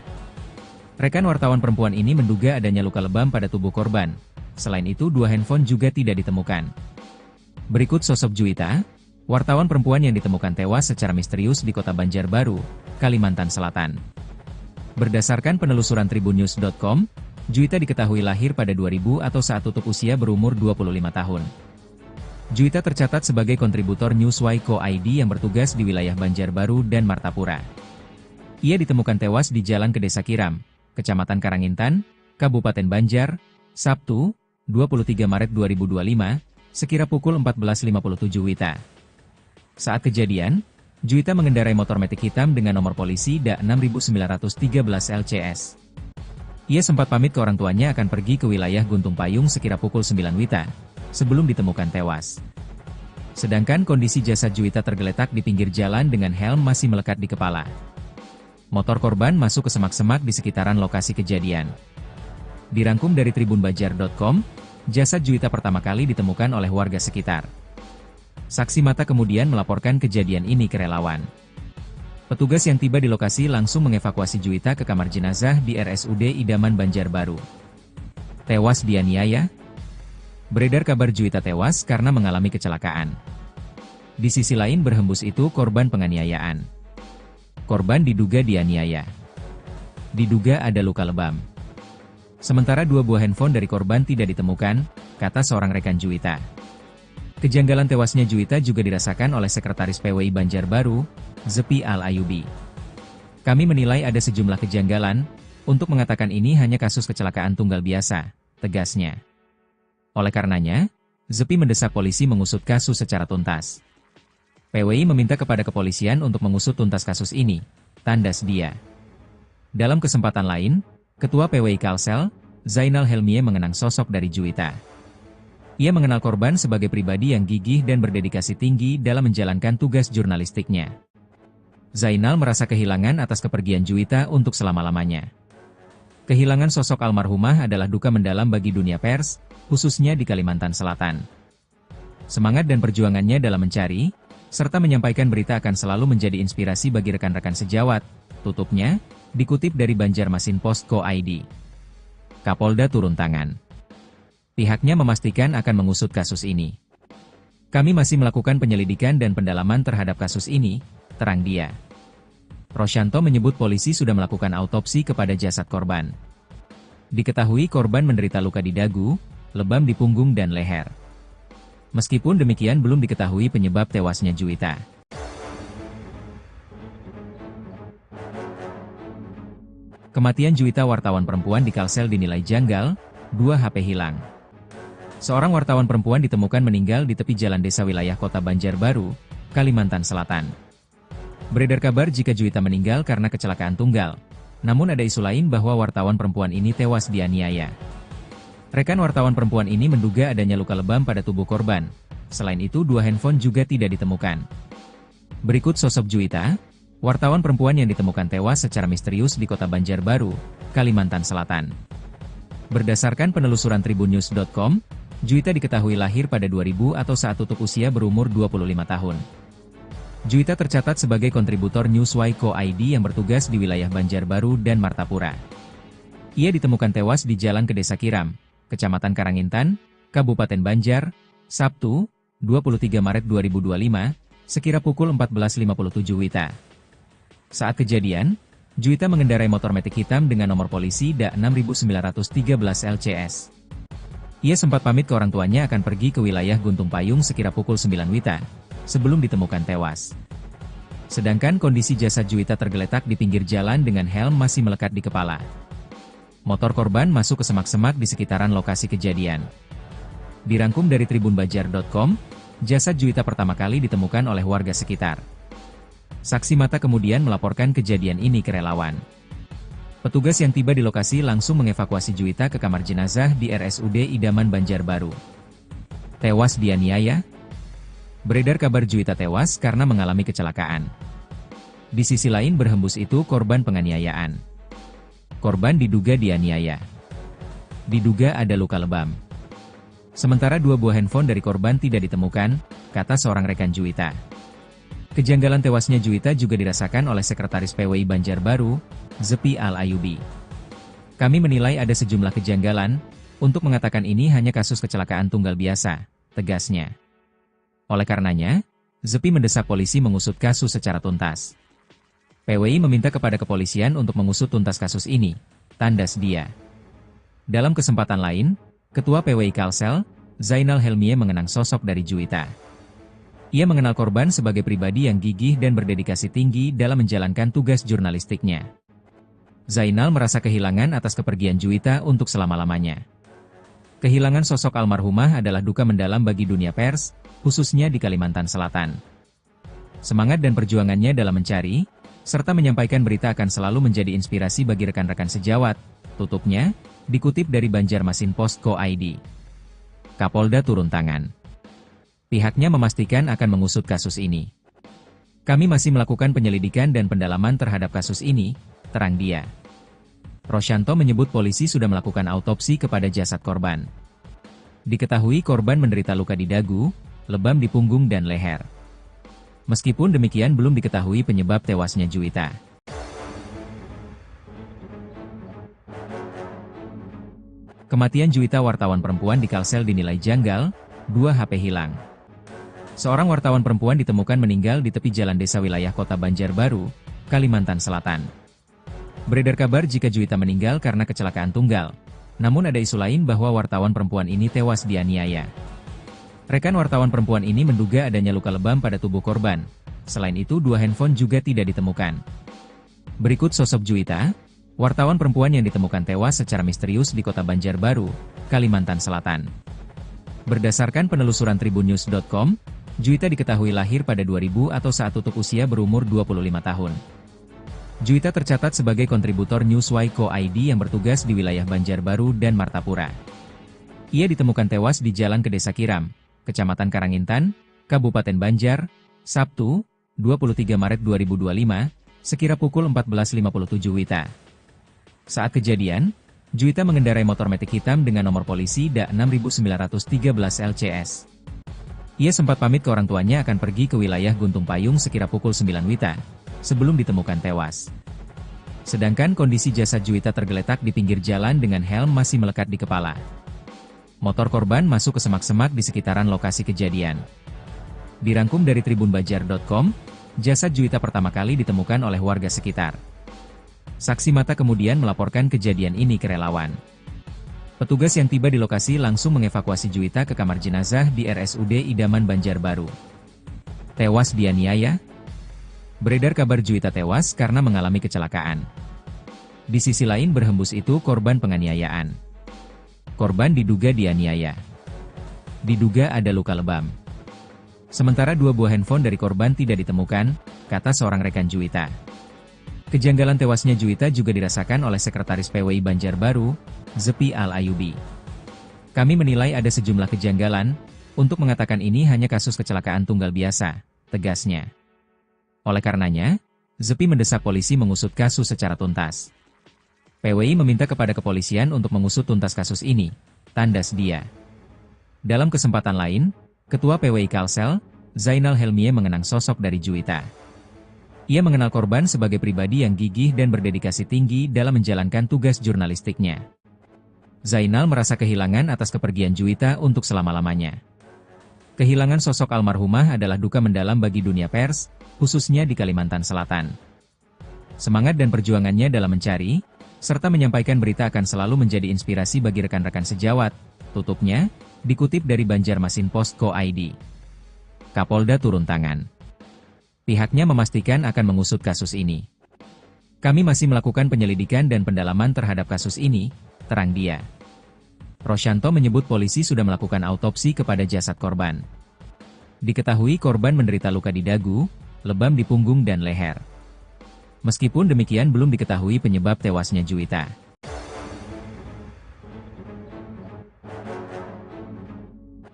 Rekan wartawan perempuan ini menduga adanya luka lebam pada tubuh korban, selain itu 2 handphone juga tidak ditemukan. Berikut sosok Juwita, wartawan perempuan yang ditemukan tewas secara misterius di kota Banjarbaru, Kalimantan Selatan. Berdasarkan penelusuran tribunnews.com, Juwita diketahui lahir pada 2000 atau saat tutup usia berumur 25 tahun. Juwita tercatat sebagai kontributor Newswire.co.id yang bertugas di wilayah Banjarbaru dan Martapura. Ia ditemukan tewas di Jalan ke Desa Kiram, Kecamatan Karangintan, Kabupaten Banjar, Sabtu, 23 Maret 2025, sekira pukul 14.57 WITA. Saat kejadian, Juwita mengendarai motor matic hitam dengan nomor polisi DA 6913 LCS. Ia sempat pamit ke orang tuanya akan pergi ke wilayah Guntung Payung sekira pukul 9 WITA, sebelum ditemukan tewas. Sedangkan kondisi jasad Juwita tergeletak di pinggir jalan dengan helm masih melekat di kepala. Motor korban masuk ke semak-semak di sekitaran lokasi kejadian. Dirangkum dari tribunbanjar.com, jasad Juwita pertama kali ditemukan oleh warga sekitar. Saksi mata kemudian melaporkan kejadian ini ke relawan. Petugas yang tiba di lokasi langsung mengevakuasi Juwita ke kamar jenazah di RSUD Idaman Banjarbaru. Tewas dianiaya? Beredar kabar Juwita tewas karena mengalami kecelakaan. Di sisi lain berhembus itu korban penganiayaan. Korban diduga dianiaya. Diduga ada luka lebam. Sementara 2 buah handphone dari korban tidak ditemukan, kata seorang rekan Juwita. Kejanggalan tewasnya Juwita juga dirasakan oleh Sekretaris PWI Banjarbaru, Zepi Al-Ayubi. Kami menilai ada sejumlah kejanggalan, untuk mengatakan ini hanya kasus kecelakaan tunggal biasa, tegasnya. Oleh karenanya, ZEPI mendesak polisi mengusut kasus secara tuntas. PWI meminta kepada kepolisian untuk mengusut tuntas kasus ini, tandas dia. Dalam kesempatan lain, Ketua PWI Kalsel, Zainal Helmie mengenang sosok dari Juwita. Ia mengenal korban sebagai pribadi yang gigih dan berdedikasi tinggi dalam menjalankan tugas jurnalistiknya. Zainal merasa kehilangan atas kepergian Juwita untuk selama-lamanya. Kehilangan sosok almarhumah adalah duka mendalam bagi dunia pers, khususnya di Kalimantan Selatan. Semangat dan perjuangannya dalam mencari, serta menyampaikan berita akan selalu menjadi inspirasi bagi rekan-rekan sejawat, tutupnya, dikutip dari Banjarmasin.co.id. Kapolda turun tangan. Pihaknya memastikan akan mengusut kasus ini. Kami masih melakukan penyelidikan dan pendalaman terhadap kasus ini, terang dia. Rosyanto menyebut polisi sudah melakukan autopsi kepada jasad korban. Diketahui korban menderita luka di dagu, lebam di punggung dan leher. Meskipun demikian belum diketahui penyebab tewasnya Juwita. Kematian Juwita wartawan perempuan di Kalsel dinilai janggal, 2 HP hilang. Seorang wartawan perempuan ditemukan meninggal di tepi jalan desa wilayah Kota Banjarbaru, Kalimantan Selatan. Beredar kabar jika Juwita meninggal karena kecelakaan tunggal, namun ada isu lain bahwa wartawan perempuan ini tewas dianiaya. Rekan wartawan perempuan ini menduga adanya luka lebam pada tubuh korban. Selain itu 2 handphone juga tidak ditemukan. Berikut sosok Juwita, wartawan perempuan yang ditemukan tewas secara misterius di Kota Banjarbaru, Kalimantan Selatan. Berdasarkan penelusuran tribunnews.com, Juwita diketahui lahir pada 2000 atau saat tutup usia berumur 25 tahun. Juwita tercatat sebagai kontributor Newswire.co.id yang bertugas di wilayah Banjarbaru dan Martapura. Ia ditemukan tewas di Jalan ke Desa Kiram, Kecamatan Karangintan, Kabupaten Banjar, Sabtu, 23 Maret 2025, sekira pukul 14.57 WITA. Saat kejadian, Juwita mengendarai motor metik hitam dengan nomor polisi DA 6913 LCS. Ia sempat pamit ke orang tuanya akan pergi ke wilayah Guntung Payung sekira pukul 9 WITA, sebelum ditemukan tewas. Sedangkan kondisi jasad Juwita tergeletak di pinggir jalan dengan helm masih melekat di kepala. Motor korban masuk ke semak-semak di sekitaran lokasi kejadian. Dirangkum dari tribunbanjar.com, jasad Juwita pertama kali ditemukan oleh warga sekitar. Saksi mata kemudian melaporkan kejadian ini ke relawan. Petugas yang tiba di lokasi langsung mengevakuasi Juwita ke kamar jenazah di RSUD Idaman Banjarbaru. Tewas dianiaya? Beredar kabar Juwita tewas karena mengalami kecelakaan. Di sisi lain berhembus itu korban penganiayaan. Korban diduga dianiaya. Diduga ada luka lebam. Sementara 2 buah handphone dari korban tidak ditemukan, kata seorang rekan Juwita. Kejanggalan tewasnya Juwita juga dirasakan oleh Sekretaris PWI Banjarbaru, Zepi Al-Ayubi. Kami menilai ada sejumlah kejanggalan, untuk mengatakan ini hanya kasus kecelakaan tunggal biasa, tegasnya. Oleh karenanya, Zepi mendesak polisi mengusut kasus secara tuntas. PWI meminta kepada kepolisian untuk mengusut tuntas kasus ini, tandas dia. Dalam kesempatan lain, Ketua PWI Kalsel, Zainal Helmie mengenang sosok dari Juwita. Ia mengenal korban sebagai pribadi yang gigih dan berdedikasi tinggi dalam menjalankan tugas jurnalistiknya. Zainal merasa kehilangan atas kepergian Juwita untuk selama-lamanya. Kehilangan sosok almarhumah adalah duka mendalam bagi dunia pers, khususnya di Kalimantan Selatan. Semangat dan perjuangannya dalam mencari, serta menyampaikan berita akan selalu menjadi inspirasi bagi rekan-rekan sejawat, tutupnya, dikutip dari Banjarmasin.co.id. Kapolda turun tangan. Pihaknya memastikan akan mengusut kasus ini. Kami masih melakukan penyelidikan dan pendalaman terhadap kasus ini, terang dia. Rosyanto menyebut polisi sudah melakukan autopsi kepada jasad korban. Diketahui korban menderita luka di dagu, lebam di punggung dan leher. Meskipun demikian belum diketahui penyebab tewasnya Juwita. Kematian Juwita wartawan perempuan di Kalsel dinilai janggal, 2 HP hilang. Seorang wartawan perempuan ditemukan meninggal di tepi jalan desa wilayah Kota Banjarbaru, Kalimantan Selatan. Beredar kabar jika Juwita meninggal karena kecelakaan tunggal, namun ada isu lain bahwa wartawan perempuan ini tewas dianiaya. Rekan wartawan perempuan ini menduga adanya luka lebam pada tubuh korban. Selain itu 2 handphone juga tidak ditemukan. Berikut sosok Juwita, wartawan perempuan yang ditemukan tewas secara misterius di Kota Banjarbaru, Kalimantan Selatan. Berdasarkan penelusuran tribunnews.com, Juwita diketahui lahir pada 2000 atau saat tutup usia berumur 25 tahun. Juwita tercatat sebagai kontributor Newswire.co.id yang bertugas di wilayah Banjarbaru dan Martapura. Ia ditemukan tewas di Jalan ke Desa Kiram, Kecamatan Karangintan, Kabupaten Banjar, Sabtu, 23 Maret 2025, sekira pukul 14.57 WITA. Saat kejadian, Juwita mengendarai motor metik hitam dengan nomor polisi DA 6913 LCS. Ia sempat pamit ke orang tuanya akan pergi ke wilayah Guntung Payung sekira pukul 9 WITA, sebelum ditemukan tewas. Sedangkan kondisi jasad Juwita tergeletak di pinggir jalan dengan helm masih melekat di kepala. Motor korban masuk ke semak-semak di sekitaran lokasi kejadian. Dirangkum dari tribunbanjar.com, jasad Juwita pertama kali ditemukan oleh warga sekitar. Saksi mata kemudian melaporkan kejadian ini ke relawan. Petugas yang tiba di lokasi langsung mengevakuasi Juwita ke kamar jenazah di RSUD Idaman Banjarbaru. Tewas dianiaya? Beredar kabar Juwita tewas karena mengalami kecelakaan. Di sisi lain berhembus itu korban penganiayaan. Korban diduga dianiaya. Diduga ada luka lebam. Sementara 2 buah handphone dari korban tidak ditemukan, kata seorang rekan Juwita. Kejanggalan tewasnya Juwita juga dirasakan oleh Sekretaris PWI Banjarbaru, Zepi Al-Ayubi. Kami menilai ada sejumlah kejanggalan, untuk mengatakan ini hanya kasus kecelakaan tunggal biasa, tegasnya. Oleh karenanya, Zepi mendesak polisi mengusut kasus secara tuntas. PWI meminta kepada kepolisian untuk mengusut tuntas kasus ini, tandas dia. Dalam kesempatan lain, Ketua PWI Kalsel, Zainal Helmie mengenang sosok dari Juwita. Ia mengenal korban sebagai pribadi yang gigih dan berdedikasi tinggi dalam menjalankan tugas jurnalistiknya. Zainal merasa kehilangan atas kepergian Juwita untuk selama-lamanya. Kehilangan sosok almarhumah adalah duka mendalam bagi dunia pers, khususnya di Kalimantan Selatan. Semangat dan perjuangannya dalam mencari, serta menyampaikan berita akan selalu menjadi inspirasi bagi rekan-rekan sejawat, tutupnya, dikutip dari Banjarmasinpost.co.id. Kapolda turun tangan. Pihaknya memastikan akan mengusut kasus ini. Kami masih melakukan penyelidikan dan pendalaman terhadap kasus ini, terang dia. Rosyanto menyebut polisi sudah melakukan autopsi kepada jasad korban. Diketahui korban menderita luka di dagu, lebam di punggung dan leher. Meskipun demikian belum diketahui penyebab tewasnya Juwita.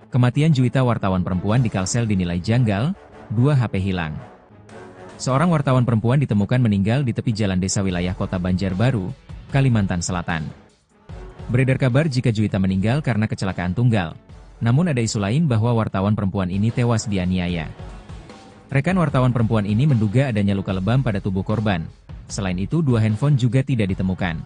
Kematian Juwita wartawan perempuan di Kalsel dinilai janggal, 2 HP hilang. Seorang wartawan perempuan ditemukan meninggal di tepi jalan desa wilayah kota Banjarbaru, Kalimantan Selatan. Beredar kabar jika Juwita meninggal karena kecelakaan tunggal, namun ada isu lain bahwa wartawan perempuan ini tewas dianiaya. Rekan wartawan perempuan ini menduga adanya luka lebam pada tubuh korban. Selain itu 2 handphone juga tidak ditemukan.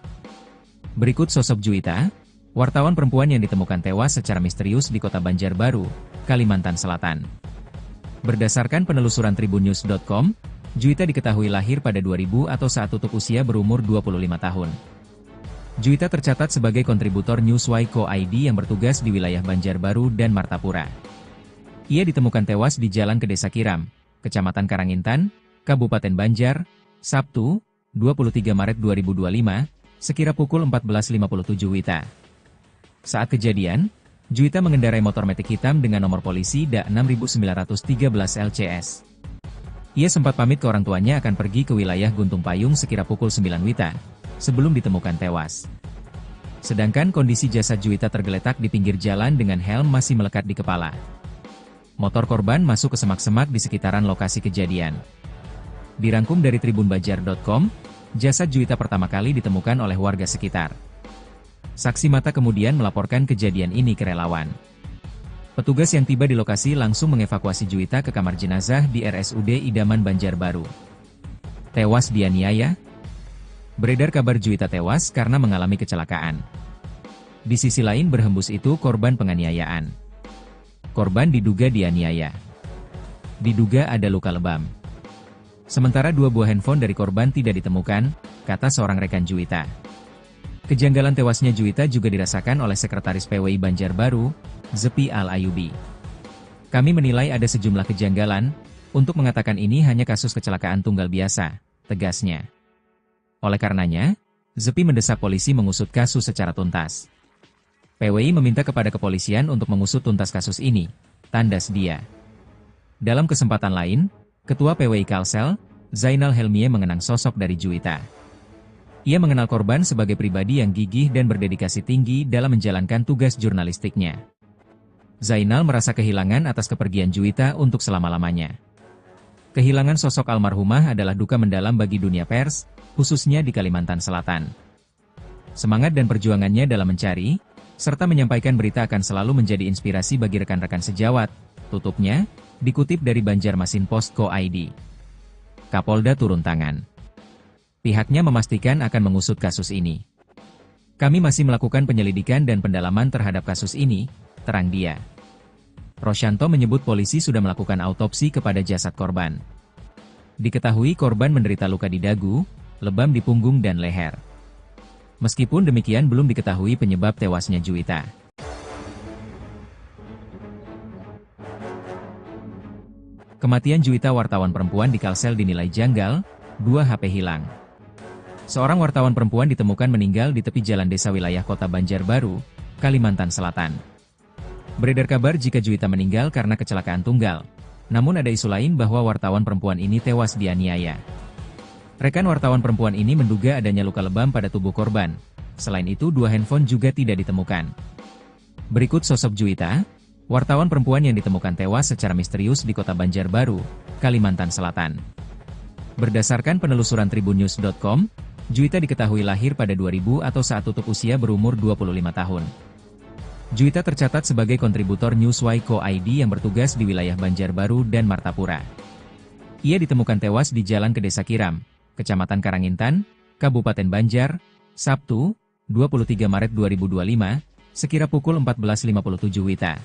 Berikut sosok Juwita, wartawan perempuan yang ditemukan tewas secara misterius di kota Banjarbaru, Kalimantan Selatan. Berdasarkan penelusuran tribunnews.com, Juwita diketahui lahir pada 2000 atau saat tutup usia berumur 25 tahun. Juwita tercatat sebagai kontributor Newswire.co.id yang bertugas di wilayah Banjarbaru dan Martapura. Ia ditemukan tewas di Jalan ke Desa Kiram, Kecamatan Karangintan, Kabupaten Banjar, Sabtu, 23 Maret 2025, sekira pukul 14.57 WITA. Saat kejadian, Juwita mengendarai motor metik hitam dengan nomor polisi DA 6913 LCS. Ia sempat pamit ke orang tuanya akan pergi ke wilayah Guntung Payung sekira pukul 9 WITA, sebelum ditemukan tewas. Sedangkan kondisi jasad Juwita tergeletak di pinggir jalan dengan helm masih melekat di kepala. Motor korban masuk ke semak-semak di sekitaran lokasi kejadian. Dirangkum dari tribunbanjar.com, jasad Juwita pertama kali ditemukan oleh warga sekitar. Saksi mata kemudian melaporkan kejadian ini ke relawan. Petugas yang tiba di lokasi langsung mengevakuasi Juwita ke kamar jenazah di RSUD Idaman Banjarbaru. Tewas dianiaya? Beredar kabar Juwita tewas karena mengalami kecelakaan. Di sisi lain berhembus itu korban penganiayaan. Korban diduga dianiaya. Diduga ada luka lebam. Sementara 2 buah handphone dari korban tidak ditemukan, kata seorang rekan Juwita. Kejanggalan tewasnya Juwita juga dirasakan oleh Sekretaris PWI Banjarbaru, Zepi Al-Ayubi. Kami menilai ada sejumlah kejanggalan, untuk mengatakan ini hanya kasus kecelakaan tunggal biasa, tegasnya. Oleh karenanya, Zepi mendesak polisi mengusut kasus secara tuntas. PWI meminta kepada kepolisian untuk mengusut tuntas kasus ini, tandas dia. Dalam kesempatan lain, Ketua PWI Kalsel, Zainal Helmie mengenang sosok dari Juwita. Ia mengenal korban sebagai pribadi yang gigih dan berdedikasi tinggi dalam menjalankan tugas jurnalistiknya. Zainal merasa kehilangan atas kepergian Juwita untuk selama-lamanya. Kehilangan sosok almarhumah adalah duka mendalam bagi dunia pers, khususnya di Kalimantan Selatan. Semangat dan perjuangannya dalam mencari, serta menyampaikan berita akan selalu menjadi inspirasi bagi rekan-rekan sejawat, tutupnya, dikutip dari Banjarmasin.co.id. Kapolda turun tangan. Pihaknya memastikan akan mengusut kasus ini. Kami masih melakukan penyelidikan dan pendalaman terhadap kasus ini, terang dia. Rosyanto menyebut polisi sudah melakukan autopsi kepada jasad korban. Diketahui korban menderita luka di dagu, lebam di punggung dan leher. Meskipun demikian belum diketahui penyebab tewasnya Juwita. Kematian Juwita wartawan perempuan di Kalsel dinilai janggal, 2 HP hilang. Seorang wartawan perempuan ditemukan meninggal di tepi jalan desa wilayah Kota Banjarbaru, Kalimantan Selatan. Beredar kabar jika Juwita meninggal karena kecelakaan tunggal, namun ada isu lain bahwa wartawan perempuan ini tewas dianiaya. Rekan wartawan perempuan ini menduga adanya luka lebam pada tubuh korban. Selain itu 2 handphone juga tidak ditemukan. Berikut sosok Juwita, wartawan perempuan yang ditemukan tewas secara misterius di Kota Banjarbaru, Kalimantan Selatan. Berdasarkan penelusuran tribunnews.com, Juwita diketahui lahir pada 2000 atau saat tutup usia berumur 25 tahun. Juwita tercatat sebagai kontributor Newswire.co.id yang bertugas di wilayah Banjarbaru dan Martapura. Ia ditemukan tewas di Jalan ke Desa Kiram, Kecamatan Karangintan, Kabupaten Banjar, Sabtu, 23 Maret 2025, sekira pukul 14.57 WITA.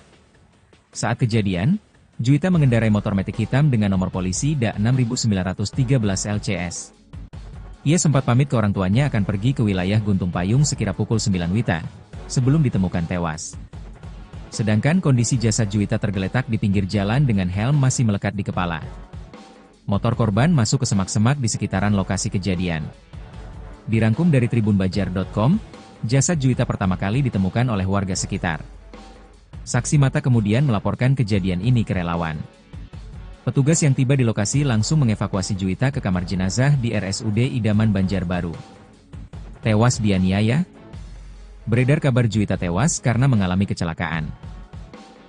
Saat kejadian, Juwita mengendarai motor metik hitam dengan nomor polisi DA 6913 LCS. Ia sempat pamit ke orang tuanya akan pergi ke wilayah Guntung Payung sekira pukul 9 WITA, sebelum ditemukan tewas. Sedangkan kondisi jasad Juwita tergeletak di pinggir jalan dengan helm masih melekat di kepala. Motor korban masuk ke semak-semak di sekitaran lokasi kejadian. Dirangkum dari tribunbanjar.com, jasad Juwita pertama kali ditemukan oleh warga sekitar. Saksi mata kemudian melaporkan kejadian ini ke relawan. Petugas yang tiba di lokasi langsung mengevakuasi Juwita ke kamar jenazah di RSUD Idaman Banjarbaru. Tewas dianiaya? Beredar kabar Juwita tewas karena mengalami kecelakaan.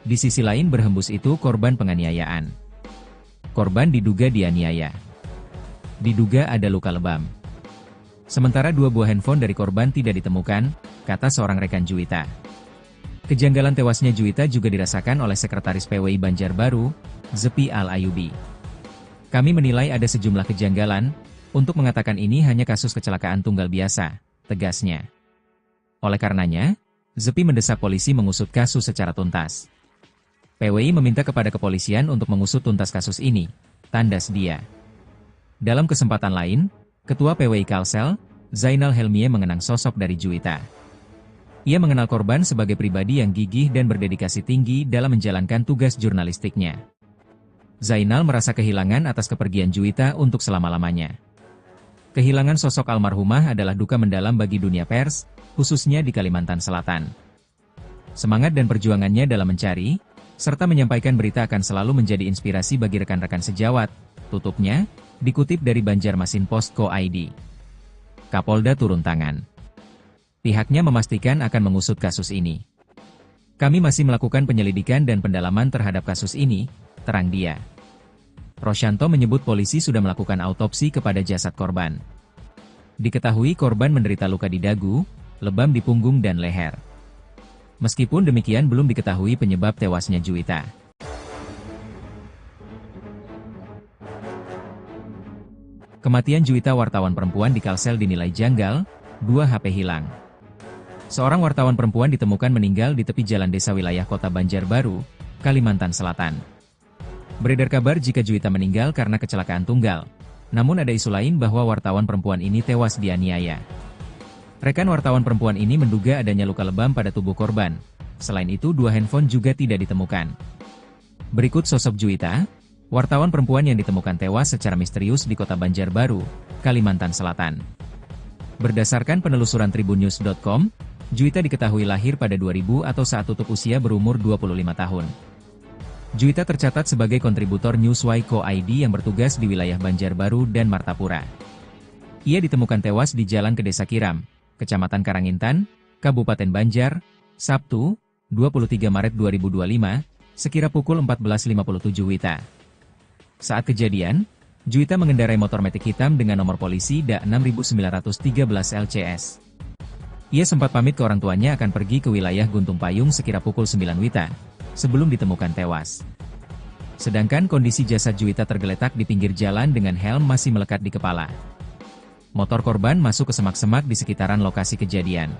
Di sisi lain berhembus itu korban penganiayaan. Korban diduga dianiaya. Diduga ada luka lebam. Sementara 2 buah handphone dari korban tidak ditemukan, kata seorang rekan Juwita. Kejanggalan tewasnya Juwita juga dirasakan oleh Sekretaris PWI Banjarbaru, Zepi Al-Ayubi. Kami menilai ada sejumlah kejanggalan, untuk mengatakan ini hanya kasus kecelakaan tunggal biasa, tegasnya. Oleh karenanya, Zepi mendesak polisi mengusut kasus secara tuntas. PWI meminta kepada kepolisian untuk mengusut tuntas kasus ini, tandas dia. Dalam kesempatan lain, Ketua PWI Kalsel, Zainal Helmie mengenang sosok dari Juwita. Ia mengenal korban sebagai pribadi yang gigih dan berdedikasi tinggi dalam menjalankan tugas jurnalistiknya. Zainal merasa kehilangan atas kepergian Juwita untuk selama-lamanya. Kehilangan sosok almarhumah adalah duka mendalam bagi dunia pers, khususnya di Kalimantan Selatan. Semangat dan perjuangannya dalam mencari, serta menyampaikan berita akan selalu menjadi inspirasi bagi rekan-rekan sejawat, tutupnya, dikutip dari Banjarmasin.co.id. Kapolda turun tangan. Pihaknya memastikan akan mengusut kasus ini. Kami masih melakukan penyelidikan dan pendalaman terhadap kasus ini, terang dia. Rosyanto menyebut polisi sudah melakukan autopsi kepada jasad korban. Diketahui korban menderita luka di dagu, lebam di punggung dan leher. Meskipun demikian belum diketahui penyebab tewasnya Juwita. Kematian Juwita wartawan perempuan di Kalsel dinilai janggal, 2 HP hilang. Seorang wartawan perempuan ditemukan meninggal di tepi jalan desa wilayah Kota Banjarbaru, Kalimantan Selatan. Beredar kabar jika Juwita meninggal karena kecelakaan tunggal, namun ada isu lain bahwa wartawan perempuan ini tewas dianiaya. Rekan wartawan perempuan ini menduga adanya luka lebam pada tubuh korban. Selain itu 2 handphone juga tidak ditemukan. Berikut sosok Juwita, wartawan perempuan yang ditemukan tewas secara misterius di Kota Banjarbaru, Kalimantan Selatan. Berdasarkan penelusuran tribunnews.com, Juwita diketahui lahir pada 2000 atau saat tutup usia berumur 25 tahun. Juwita tercatat sebagai kontributor Newswire.co.id yang bertugas di wilayah Banjarbaru dan Martapura. Ia ditemukan tewas di Jalan ke Desa Kiram, Kecamatan Karangintan, Kabupaten Banjar, Sabtu, 23 Maret 2025, sekira pukul 14.57 WITA. Saat kejadian, Juwita mengendarai motor metik hitam dengan nomor polisi DA 6913 LCS. Ia sempat pamit ke orang tuanya akan pergi ke wilayah Guntung Payung sekira pukul 9 WITA, sebelum ditemukan tewas. Sedangkan kondisi jasad Juwita tergeletak di pinggir jalan dengan helm masih melekat di kepala. Motor korban masuk ke semak-semak di sekitaran lokasi kejadian.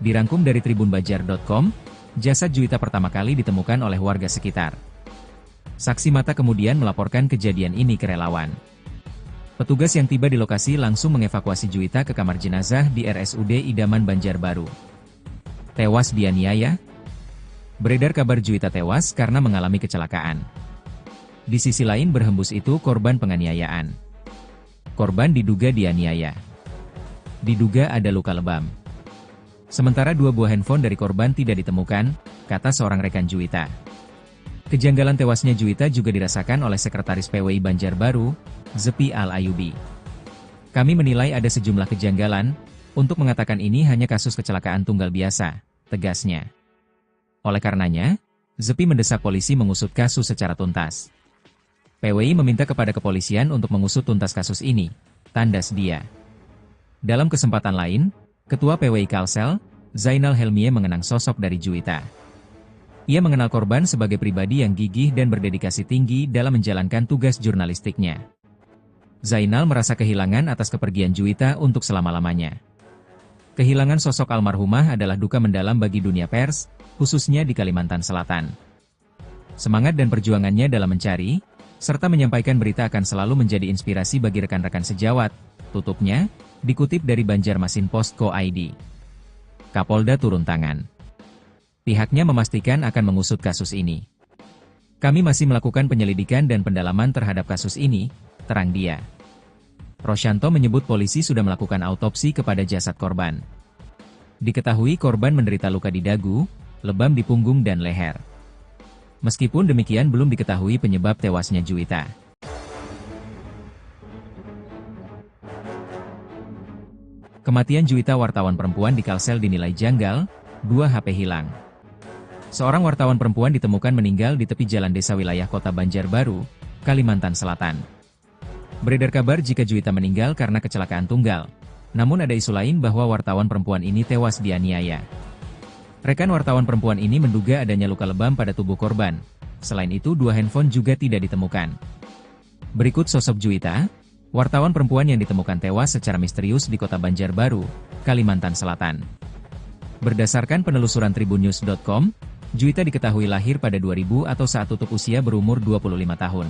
Dirangkum dari tribunbanjar.com, jasad Juwita pertama kali ditemukan oleh warga sekitar. Saksi mata kemudian melaporkan kejadian ini ke relawan. Petugas yang tiba di lokasi langsung mengevakuasi Juwita ke kamar jenazah di RSUD Idaman Banjarbaru. Tewas dianiaya? Beredar kabar Juwita tewas karena mengalami kecelakaan. Di sisi lain berhembus itu korban penganiayaan. Korban diduga dianiaya. Diduga ada luka lebam. Sementara 2 buah handphone dari korban tidak ditemukan, kata seorang rekan Juwita. Kejanggalan tewasnya Juwita juga dirasakan oleh Sekretaris PWI Banjarbaru, Zepi Al-Ayubi. Kami menilai ada sejumlah kejanggalan, untuk mengatakan ini hanya kasus kecelakaan tunggal biasa, tegasnya. Oleh karenanya, Zepi mendesak polisi mengusut kasus secara tuntas. PWI meminta kepada kepolisian untuk mengusut tuntas kasus ini, tandas dia. Dalam kesempatan lain, Ketua PWI Kalsel, Zainal Helmie mengenang sosok dari Juwita. Ia mengenal korban sebagai pribadi yang gigih dan berdedikasi tinggi dalam menjalankan tugas jurnalistiknya. Zainal merasa kehilangan atas kepergian Juwita untuk selama-lamanya. Kehilangan sosok almarhumah adalah duka mendalam bagi dunia pers, khususnya di Kalimantan Selatan. Semangat dan perjuangannya dalam mencari, serta menyampaikan berita akan selalu menjadi inspirasi bagi rekan-rekan sejawat, tutupnya, dikutip dari Banjarmasinpost.co.id. Kapolda turun tangan. Pihaknya memastikan akan mengusut kasus ini. Kami masih melakukan penyelidikan dan pendalaman terhadap kasus ini, terang dia. Rosyanto menyebut polisi sudah melakukan autopsi kepada jasad korban. Diketahui korban menderita luka di dagu, lebam di punggung dan leher. Meskipun demikian belum diketahui penyebab tewasnya Juwita. Kematian Juwita wartawan perempuan di Kalsel dinilai janggal, 2 HP hilang. Seorang wartawan perempuan ditemukan meninggal di tepi jalan desa wilayah Kota Banjarbaru, Kalimantan Selatan. Beredar kabar jika Juwita meninggal karena kecelakaan tunggal, namun ada isu lain bahwa wartawan perempuan ini tewas dianiaya. Rekan wartawan perempuan ini menduga adanya luka lebam pada tubuh korban. Selain itu 2 handphone juga tidak ditemukan. Berikut sosok Juwita, wartawan perempuan yang ditemukan tewas secara misterius di Kota Banjarbaru, Kalimantan Selatan. Berdasarkan penelusuran tribunnews.com, Juwita diketahui lahir pada 2000 atau saat tutup usia berumur 25 tahun.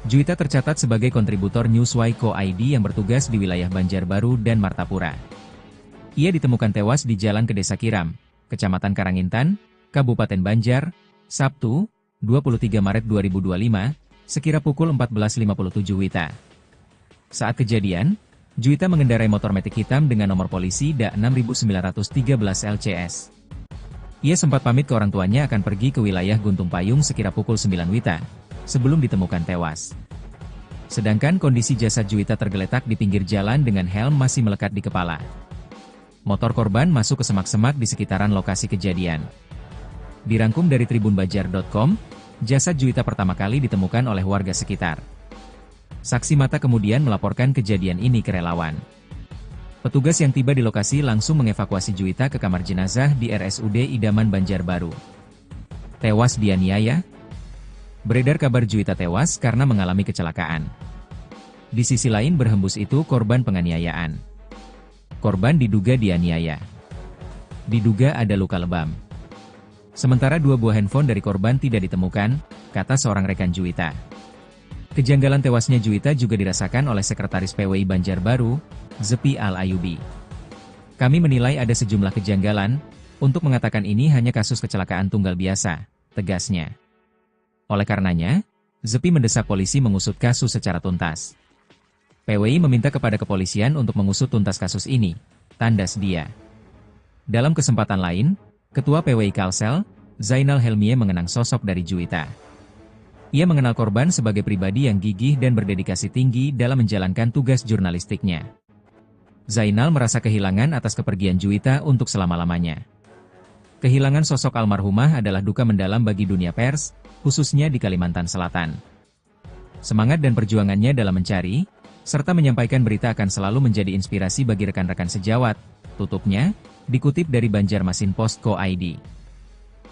Juwita tercatat sebagai kontributor Newswire.co.id yang bertugas di wilayah Banjarbaru dan Martapura. Ia ditemukan tewas di Jalan ke Desa Kiram, Kecamatan Karangintan, Kabupaten Banjar, Sabtu, 23 Maret 2025, sekira pukul 14.57 WITA. Saat kejadian, Juwita mengendarai motor metik hitam dengan nomor polisi DA 6913 LCS. Ia sempat pamit ke orang tuanya akan pergi ke wilayah Guntung Payung sekira pukul 9 WITA, sebelum ditemukan tewas. Sedangkan kondisi jasad Juwita tergeletak di pinggir jalan dengan helm masih melekat di kepala. Motor korban masuk ke semak-semak di sekitaran lokasi kejadian. Dirangkum dari tribunbanjar.com, jasad Juwita pertama kali ditemukan oleh warga sekitar. Saksi mata kemudian melaporkan kejadian ini ke relawan. Petugas yang tiba di lokasi langsung mengevakuasi Juwita ke kamar jenazah di RSUD Idaman Banjarbaru. Tewas dianiaya? Beredar kabar Juwita tewas karena mengalami kecelakaan. Di sisi lain berhembus itu korban penganiayaan. Korban diduga dianiaya. Diduga ada luka lebam. Sementara 2 buah handphone dari korban tidak ditemukan, kata seorang rekan Juwita. Kejanggalan tewasnya Juwita juga dirasakan oleh Sekretaris PWI Banjarbaru, Zepi Al-Ayubi. Kami menilai ada sejumlah kejanggalan, untuk mengatakan ini hanya kasus kecelakaan tunggal biasa, tegasnya. Oleh karenanya, Zepi mendesak polisi mengusut kasus secara tuntas. PWI meminta kepada kepolisian untuk mengusut tuntas kasus ini, tandas dia. Dalam kesempatan lain, Ketua PWI Kalsel, Zainal Helmie mengenang sosok dari Juwita. Ia mengenal korban sebagai pribadi yang gigih dan berdedikasi tinggi dalam menjalankan tugas jurnalistiknya. Zainal merasa kehilangan atas kepergian Juwita untuk selama-lamanya. Kehilangan sosok almarhumah adalah duka mendalam bagi dunia pers, khususnya di Kalimantan Selatan. Semangat dan perjuangannya dalam mencari, serta menyampaikan berita akan selalu menjadi inspirasi bagi rekan-rekan sejawat, tutupnya, dikutip dari Banjarmasinpost.co.id.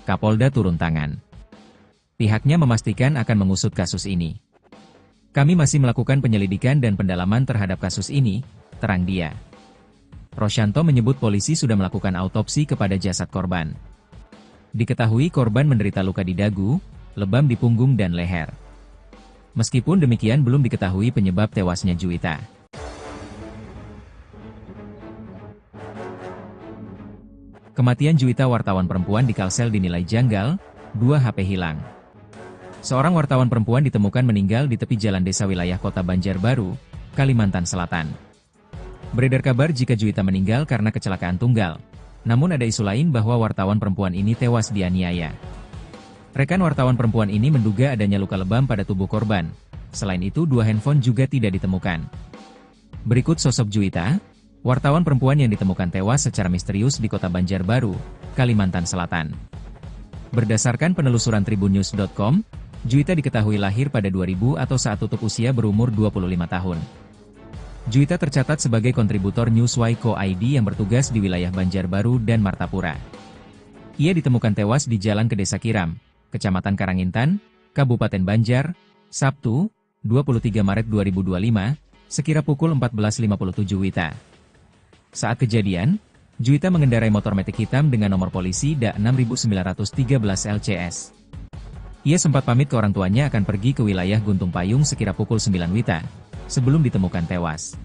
Kapolda turun tangan. Pihaknya memastikan akan mengusut kasus ini. Kami masih melakukan penyelidikan dan pendalaman terhadap kasus ini, terang dia. Rosyanto menyebut polisi sudah melakukan autopsi kepada jasad korban. Diketahui korban menderita luka di dagu, lebam di punggung dan leher. Meskipun demikian belum diketahui penyebab tewasnya Juwita. Kematian Juwita wartawan perempuan di Kalsel dinilai janggal, 2 HP hilang. Seorang wartawan perempuan ditemukan meninggal di tepi jalan desa wilayah Kota Banjarbaru, Kalimantan Selatan. Beredar kabar jika Juwita meninggal karena kecelakaan tunggal, namun ada isu lain bahwa wartawan perempuan ini tewas dianiaya. Rekan wartawan perempuan ini menduga adanya luka lebam pada tubuh korban. Selain itu 2 handphone juga tidak ditemukan. Berikut sosok Juwita, wartawan perempuan yang ditemukan tewas secara misterius di Kota Banjarbaru, Kalimantan Selatan. Berdasarkan penelusuran tribunnews.com, Juwita diketahui lahir pada 2000 atau saat tutup usia berumur 25 tahun. Juwita tercatat sebagai kontributor Newswire.co.id yang bertugas di wilayah Banjarbaru dan Martapura. Ia ditemukan tewas di Jalan ke Desa Kiram, Kecamatan Karangintan, Kabupaten Banjar, Sabtu, 23 Maret 2025, sekira pukul 14.57 WITA. Saat kejadian, Juwita mengendarai motor metik hitam dengan nomor polisi DA 6913 LCS. Ia sempat pamit ke orang tuanya akan pergi ke wilayah Guntung Payung sekira pukul 9 WITA, sebelum ditemukan tewas.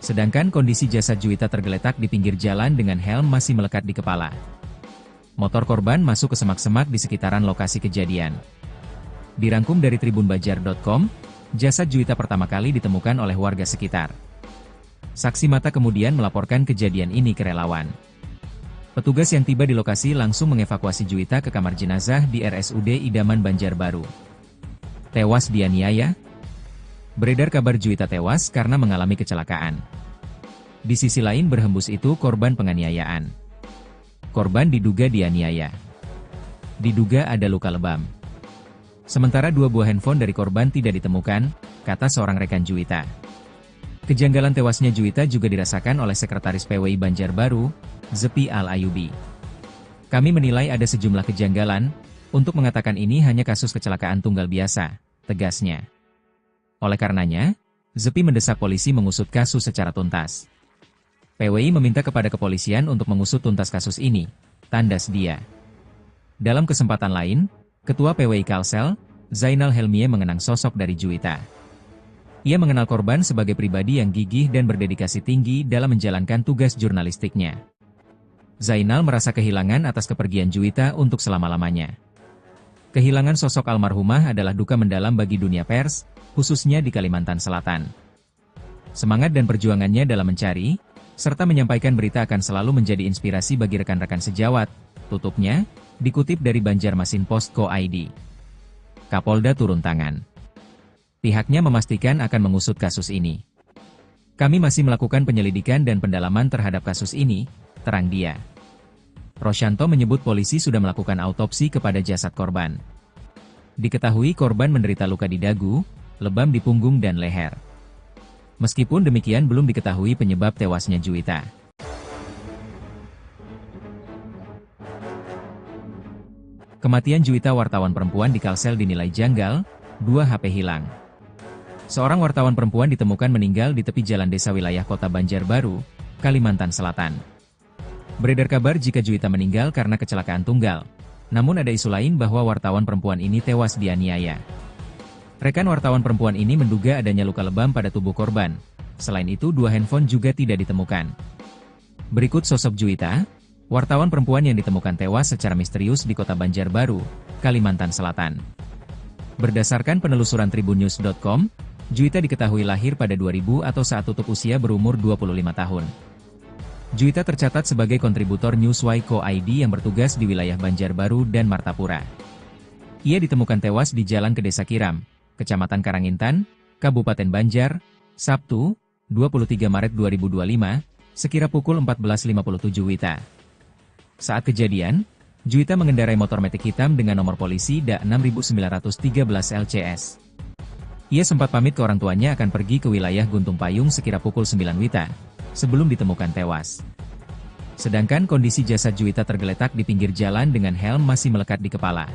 Sedangkan kondisi jasad Juwita tergeletak di pinggir jalan dengan helm masih melekat di kepala. Motor korban masuk ke semak-semak di sekitaran lokasi kejadian. Dirangkum dari tribunbanjar.com, jasad Juwita pertama kali ditemukan oleh warga sekitar. Saksi mata kemudian melaporkan kejadian ini ke relawan. Petugas yang tiba di lokasi langsung mengevakuasi Juwita ke kamar jenazah di RSUD Idaman Banjarbaru. Tewas dianiaya? Beredar kabar Juwita tewas karena mengalami kecelakaan. Di sisi lain berhembus itu korban penganiayaan. Korban diduga dianiaya. Diduga ada luka lebam. Sementara 2 buah handphone dari korban tidak ditemukan, kata seorang rekan Juwita. Kejanggalan tewasnya Juwita juga dirasakan oleh Sekretaris PWI Banjarbaru, Zepi Al-Ayubi. Kami menilai ada sejumlah kejanggalan, untuk mengatakan ini hanya kasus kecelakaan tunggal biasa, tegasnya. Oleh karenanya, Zepi mendesak polisi mengusut kasus secara tuntas. PWI meminta kepada kepolisian untuk mengusut tuntas kasus ini, tandas dia. Dalam kesempatan lain, Ketua PWI Kalsel, Zainal Helmie mengenang sosok dari Juwita. Ia mengenal korban sebagai pribadi yang gigih dan berdedikasi tinggi dalam menjalankan tugas jurnalistiknya. Zainal merasa kehilangan atas kepergian Juwita untuk selama-lamanya. Kehilangan sosok almarhumah adalah duka mendalam bagi dunia pers, khususnya di Kalimantan Selatan. Semangat dan perjuangannya dalam mencari, serta menyampaikan berita akan selalu menjadi inspirasi bagi rekan-rekan sejawat, tutupnya, dikutip dari Banjarmasinpost.co.id. Kapolda turun tangan. Pihaknya memastikan akan mengusut kasus ini. Kami masih melakukan penyelidikan dan pendalaman terhadap kasus ini, terang dia. Rosyanto menyebut polisi sudah melakukan autopsi kepada jasad korban. Diketahui korban menderita luka di dagu, lebam di punggung dan leher. Meskipun demikian belum diketahui penyebab tewasnya Juwita. Kematian Juwita wartawan perempuan di Kalsel dinilai janggal, 2 HP hilang. Seorang wartawan perempuan ditemukan meninggal di tepi jalan desa wilayah Kota Banjarbaru, Kalimantan Selatan. Beredar kabar jika Juwita meninggal karena kecelakaan tunggal, namun ada isu lain bahwa wartawan perempuan ini tewas dianiaya. Rekan wartawan perempuan ini menduga adanya luka lebam pada tubuh korban. Selain itu 2 handphone juga tidak ditemukan. Berikut sosok Juwita, wartawan perempuan yang ditemukan tewas secara misterius di Kota Banjarbaru, Kalimantan Selatan. Berdasarkan penelusuran tribunnews.com, Juwita diketahui lahir pada 2000 atau saat tutup usia berumur 25 tahun. Juwita tercatat sebagai kontributor Newswire.co.id yang bertugas di wilayah Banjarbaru dan Martapura. Ia ditemukan tewas di Jalan ke Desa Kiram, Kecamatan Karangintan, Kabupaten Banjar, Sabtu, 23 Maret 2025, sekira pukul 14.57 WITA. Saat kejadian, Juwita mengendarai motor metik hitam dengan nomor polisi DA 6913 LCS. Ia sempat pamit ke orang tuanya akan pergi ke wilayah Guntung Payung sekira pukul 9 WITA, sebelum ditemukan tewas. Sedangkan kondisi jasad Juwita tergeletak di pinggir jalan dengan helm masih melekat di kepala.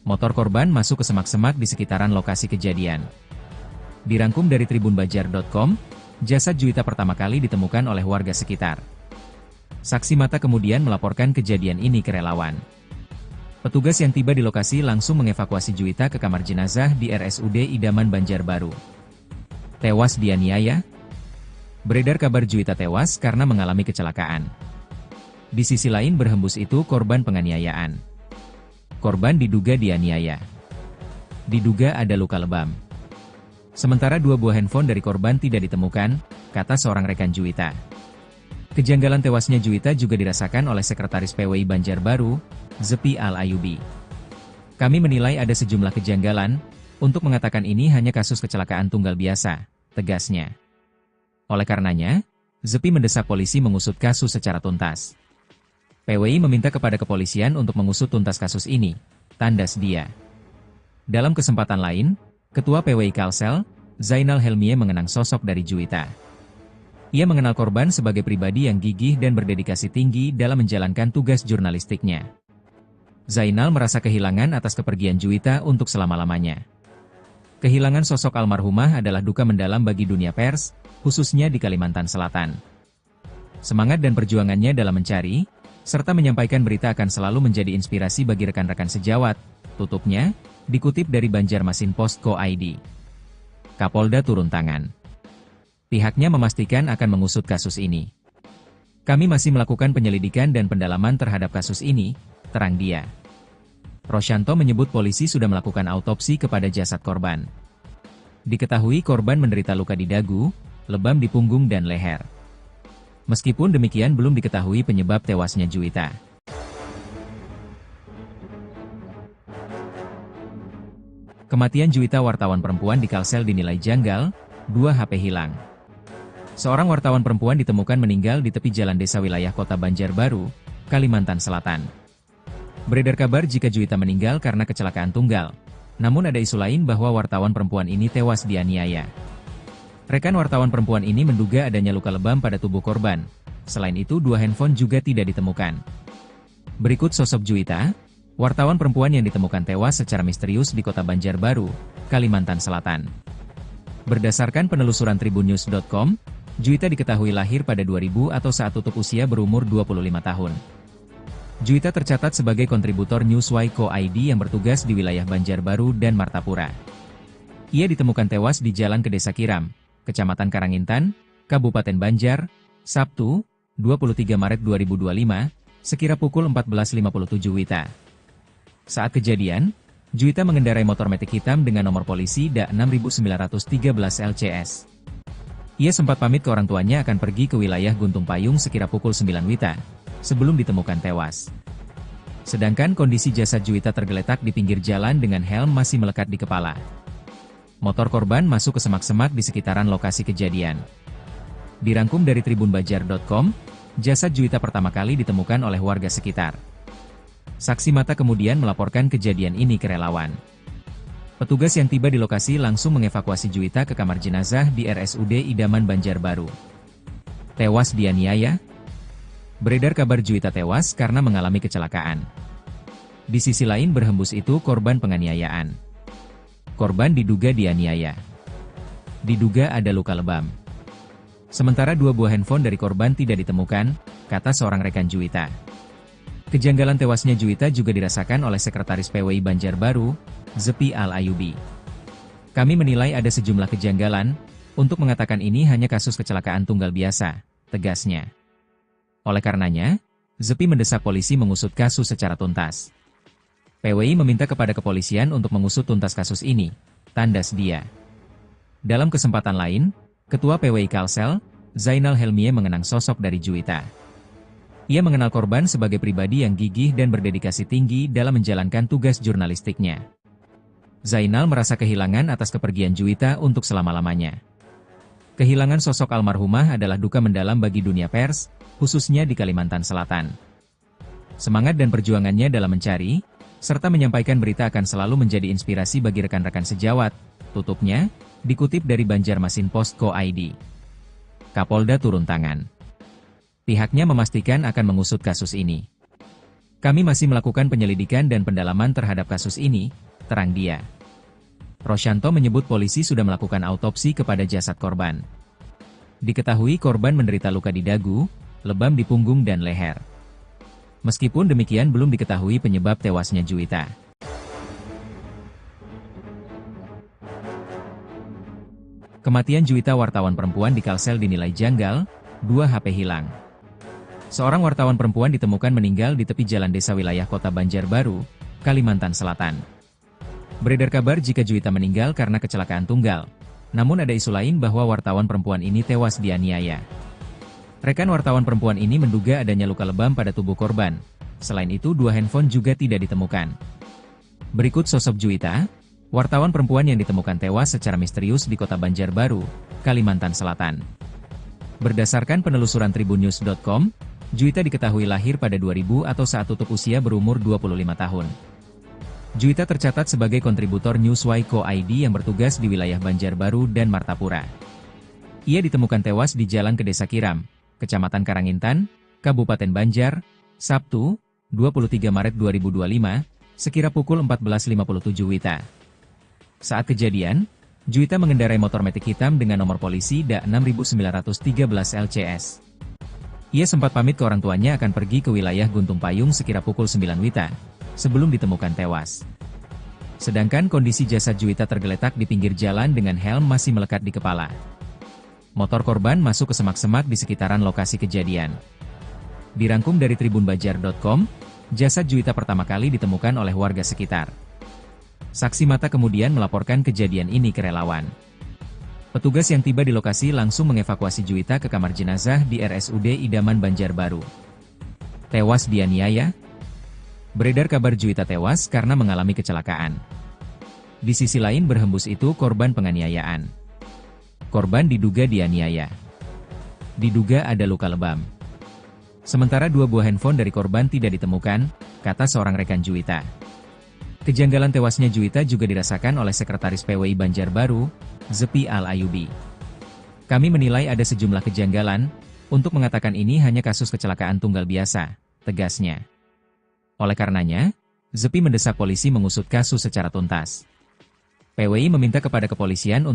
Motor korban masuk ke semak-semak di sekitaran lokasi kejadian. Dirangkum dari tribunbanjar.com, jasad Juwita pertama kali ditemukan oleh warga sekitar. Saksi mata kemudian melaporkan kejadian ini ke relawan. Petugas yang tiba di lokasi langsung mengevakuasi Juwita ke kamar jenazah di RSUD Idaman Banjarbaru. Tewas dianiaya? Beredar kabar Juwita tewas karena mengalami kecelakaan. Di sisi lain berhembus itu korban penganiayaan. Korban diduga dianiaya. Diduga ada luka lebam. Sementara 2 buah handphone dari korban tidak ditemukan, kata seorang rekan Juwita. Kejanggalan tewasnya Juwita juga dirasakan oleh Sekretaris PWI Banjarbaru, Zepi Al-Ayubi. Kami menilai ada sejumlah kejanggalan, untuk mengatakan ini hanya kasus kecelakaan tunggal biasa, tegasnya. Oleh karenanya, Zepi mendesak polisi mengusut kasus secara tuntas. PWI meminta kepada kepolisian untuk mengusut tuntas kasus ini, tandas dia. Dalam kesempatan lain, Ketua PWI Kalsel, Zainal Helmie mengenang sosok dari Juwita. Ia mengenal korban sebagai pribadi yang gigih dan berdedikasi tinggi dalam menjalankan tugas jurnalistiknya. Zainal merasa kehilangan atas kepergian Juwita untuk selama-lamanya. Kehilangan sosok almarhumah adalah duka mendalam bagi dunia pers, khususnya di Kalimantan Selatan. Semangat dan perjuangannya dalam mencari, serta menyampaikan berita akan selalu menjadi inspirasi bagi rekan-rekan sejawat, tutupnya, dikutip dari Banjarmasinpost.co.id. Kapolda turun tangan. Pihaknya memastikan akan mengusut kasus ini. Kami masih melakukan penyelidikan dan pendalaman terhadap kasus ini, terang dia. Rosyanto menyebut polisi sudah melakukan autopsi kepada jasad korban. Diketahui korban menderita luka di dagu, lebam di punggung dan leher. Meskipun demikian belum diketahui penyebab tewasnya Juwita. Kematian Juwita wartawan perempuan di Kalsel dinilai janggal, 2 HP hilang. Seorang wartawan perempuan ditemukan meninggal di tepi jalan desa wilayah kota Banjarbaru, Kalimantan Selatan. Beredar kabar jika Juwita meninggal karena kecelakaan tunggal, namun ada isu lain bahwa wartawan perempuan ini tewas dianiaya. Rekan wartawan perempuan ini menduga adanya luka lebam pada tubuh korban. Selain itu 2 handphone juga tidak ditemukan. Berikut sosok Juwita, wartawan perempuan yang ditemukan tewas secara misterius di kota Banjarbaru, Kalimantan Selatan. Berdasarkan penelusuran tribunnews.com, Juwita diketahui lahir pada 2000 atau saat tutup usia berumur 25 tahun. Juwita tercatat sebagai kontributor Newswire.co.id yang bertugas di wilayah Banjarbaru dan Martapura. Ia ditemukan tewas di Jalan ke Desa Kiram, Kecamatan Karangintan, Kabupaten Banjar, Sabtu, 23 Maret 2025, sekira pukul 14.57 WITA. Saat kejadian, Juwita mengendarai motor metik hitam dengan nomor polisi DA 6913 LCS. Ia sempat pamit ke orang tuanya akan pergi ke wilayah Guntung Payung sekira pukul 9 WITA, sebelum ditemukan tewas. Sedangkan kondisi jasad Juwita tergeletak di pinggir jalan dengan helm masih melekat di kepala. Motor korban masuk ke semak-semak di sekitaran lokasi kejadian. Dirangkum dari tribunbanjar.com, jasad Juwita pertama kali ditemukan oleh warga sekitar. Saksi mata kemudian melaporkan kejadian ini ke relawan. Petugas yang tiba di lokasi langsung mengevakuasi Juwita ke kamar jenazah di RSUD Idaman Banjarbaru. Tewas dianiaya? Beredar kabar Juwita tewas karena mengalami kecelakaan. Di sisi lain berhembus itu korban penganiayaan. Korban diduga dianiaya. Diduga ada luka lebam. Sementara 2 buah handphone dari korban tidak ditemukan, kata seorang rekan Juwita. Kejanggalan tewasnya Juwita juga dirasakan oleh Sekretaris PWI Banjarbaru, Zepi Al-Ayubi. Kami menilai ada sejumlah kejanggalan, untuk mengatakan ini hanya kasus kecelakaan tunggal biasa, tegasnya. Oleh karenanya, Zepi mendesak polisi mengusut kasus secara tuntas. PWI meminta kepada kepolisian untuk mengusut tuntas kasus ini, tandas dia. Dalam kesempatan lain, Ketua PWI Kalsel, Zainal Helmie mengenang sosok dari Juwita. Ia mengenal korban sebagai pribadi yang gigih dan berdedikasi tinggi dalam menjalankan tugas jurnalistiknya. Zainal merasa kehilangan atas kepergian Juwita untuk selama-lamanya. Kehilangan sosok almarhumah adalah duka mendalam bagi dunia pers, khususnya di Kalimantan Selatan. Semangat dan perjuangannya dalam mencari, serta menyampaikan berita akan selalu menjadi inspirasi bagi rekan-rekan sejawat, tutupnya, dikutip dari Banjarmasin.co.id. Kapolda turun tangan. Pihaknya memastikan akan mengusut kasus ini. Kami masih melakukan penyelidikan dan pendalaman terhadap kasus ini, terang dia. Rosyanto menyebut polisi sudah melakukan autopsi kepada jasad korban. Diketahui korban menderita luka di dagu, lebam di punggung dan leher. Meskipun demikian belum diketahui penyebab tewasnya Juwita. Kematian Juwita wartawan perempuan di Kalsel dinilai janggal, 2 HP hilang. Seorang wartawan perempuan ditemukan meninggal di tepi jalan desa wilayah Kota Banjarbaru, Kalimantan Selatan. Beredar kabar jika Juwita meninggal karena kecelakaan tunggal, namun ada isu lain bahwa wartawan perempuan ini tewas dianiaya. Rekan wartawan perempuan ini menduga adanya luka lebam pada tubuh korban. Selain itu 2 handphone juga tidak ditemukan. Berikut sosok Juwita, wartawan perempuan yang ditemukan tewas secara misterius di Kota Banjarbaru, Kalimantan Selatan. Berdasarkan penelusuran tribunnews.com, Juwita diketahui lahir pada 2000 atau saat tutup usia berumur 25 tahun. Juwita tercatat sebagai kontributor Newswire.co.id yang bertugas di wilayah Banjarbaru dan Martapura. Ia ditemukan tewas di Jalan ke Desa Kiram, Kecamatan Karangintan, Kabupaten Banjar, Sabtu, 23 Maret 2025, sekira pukul 14.57 WITA. Saat kejadian, Juwita mengendarai motor metik hitam dengan nomor polisi DA 6913 LCS. Ia sempat pamit ke orang tuanya akan pergi ke wilayah Guntung Payung sekira pukul 9 WITA, sebelum ditemukan tewas. Sedangkan kondisi jasad Juwita tergeletak di pinggir jalan dengan helm masih melekat di kepala. Motor korban masuk ke semak-semak di sekitaran lokasi kejadian. Dirangkum dari tribunbanjar.com, jasad Juwita pertama kali ditemukan oleh warga sekitar. Saksi mata kemudian melaporkan kejadian ini ke relawan. Petugas yang tiba di lokasi langsung mengevakuasi Juwita ke kamar jenazah di RSUD Idaman Banjarbaru. Tewas dianiaya? Beredar kabar Juwita tewas karena mengalami kecelakaan. Di sisi lain berhembus itu korban penganiayaan. Korban diduga dianiaya. Diduga ada luka lebam. Sementara 2 buah handphone dari korban tidak ditemukan, kata seorang rekan Juwita. Kejanggalan tewasnya Juwita juga dirasakan oleh Sekretaris PWI Banjarbaru, Zepi Al-Ayubi. Kami menilai ada sejumlah kejanggalan, untuk mengatakan ini hanya kasus kecelakaan tunggal biasa, tegasnya. Oleh karenanya, Zepi mendesak polisi mengusut kasus secara tuntas. PWI meminta kepada kepolisian untuk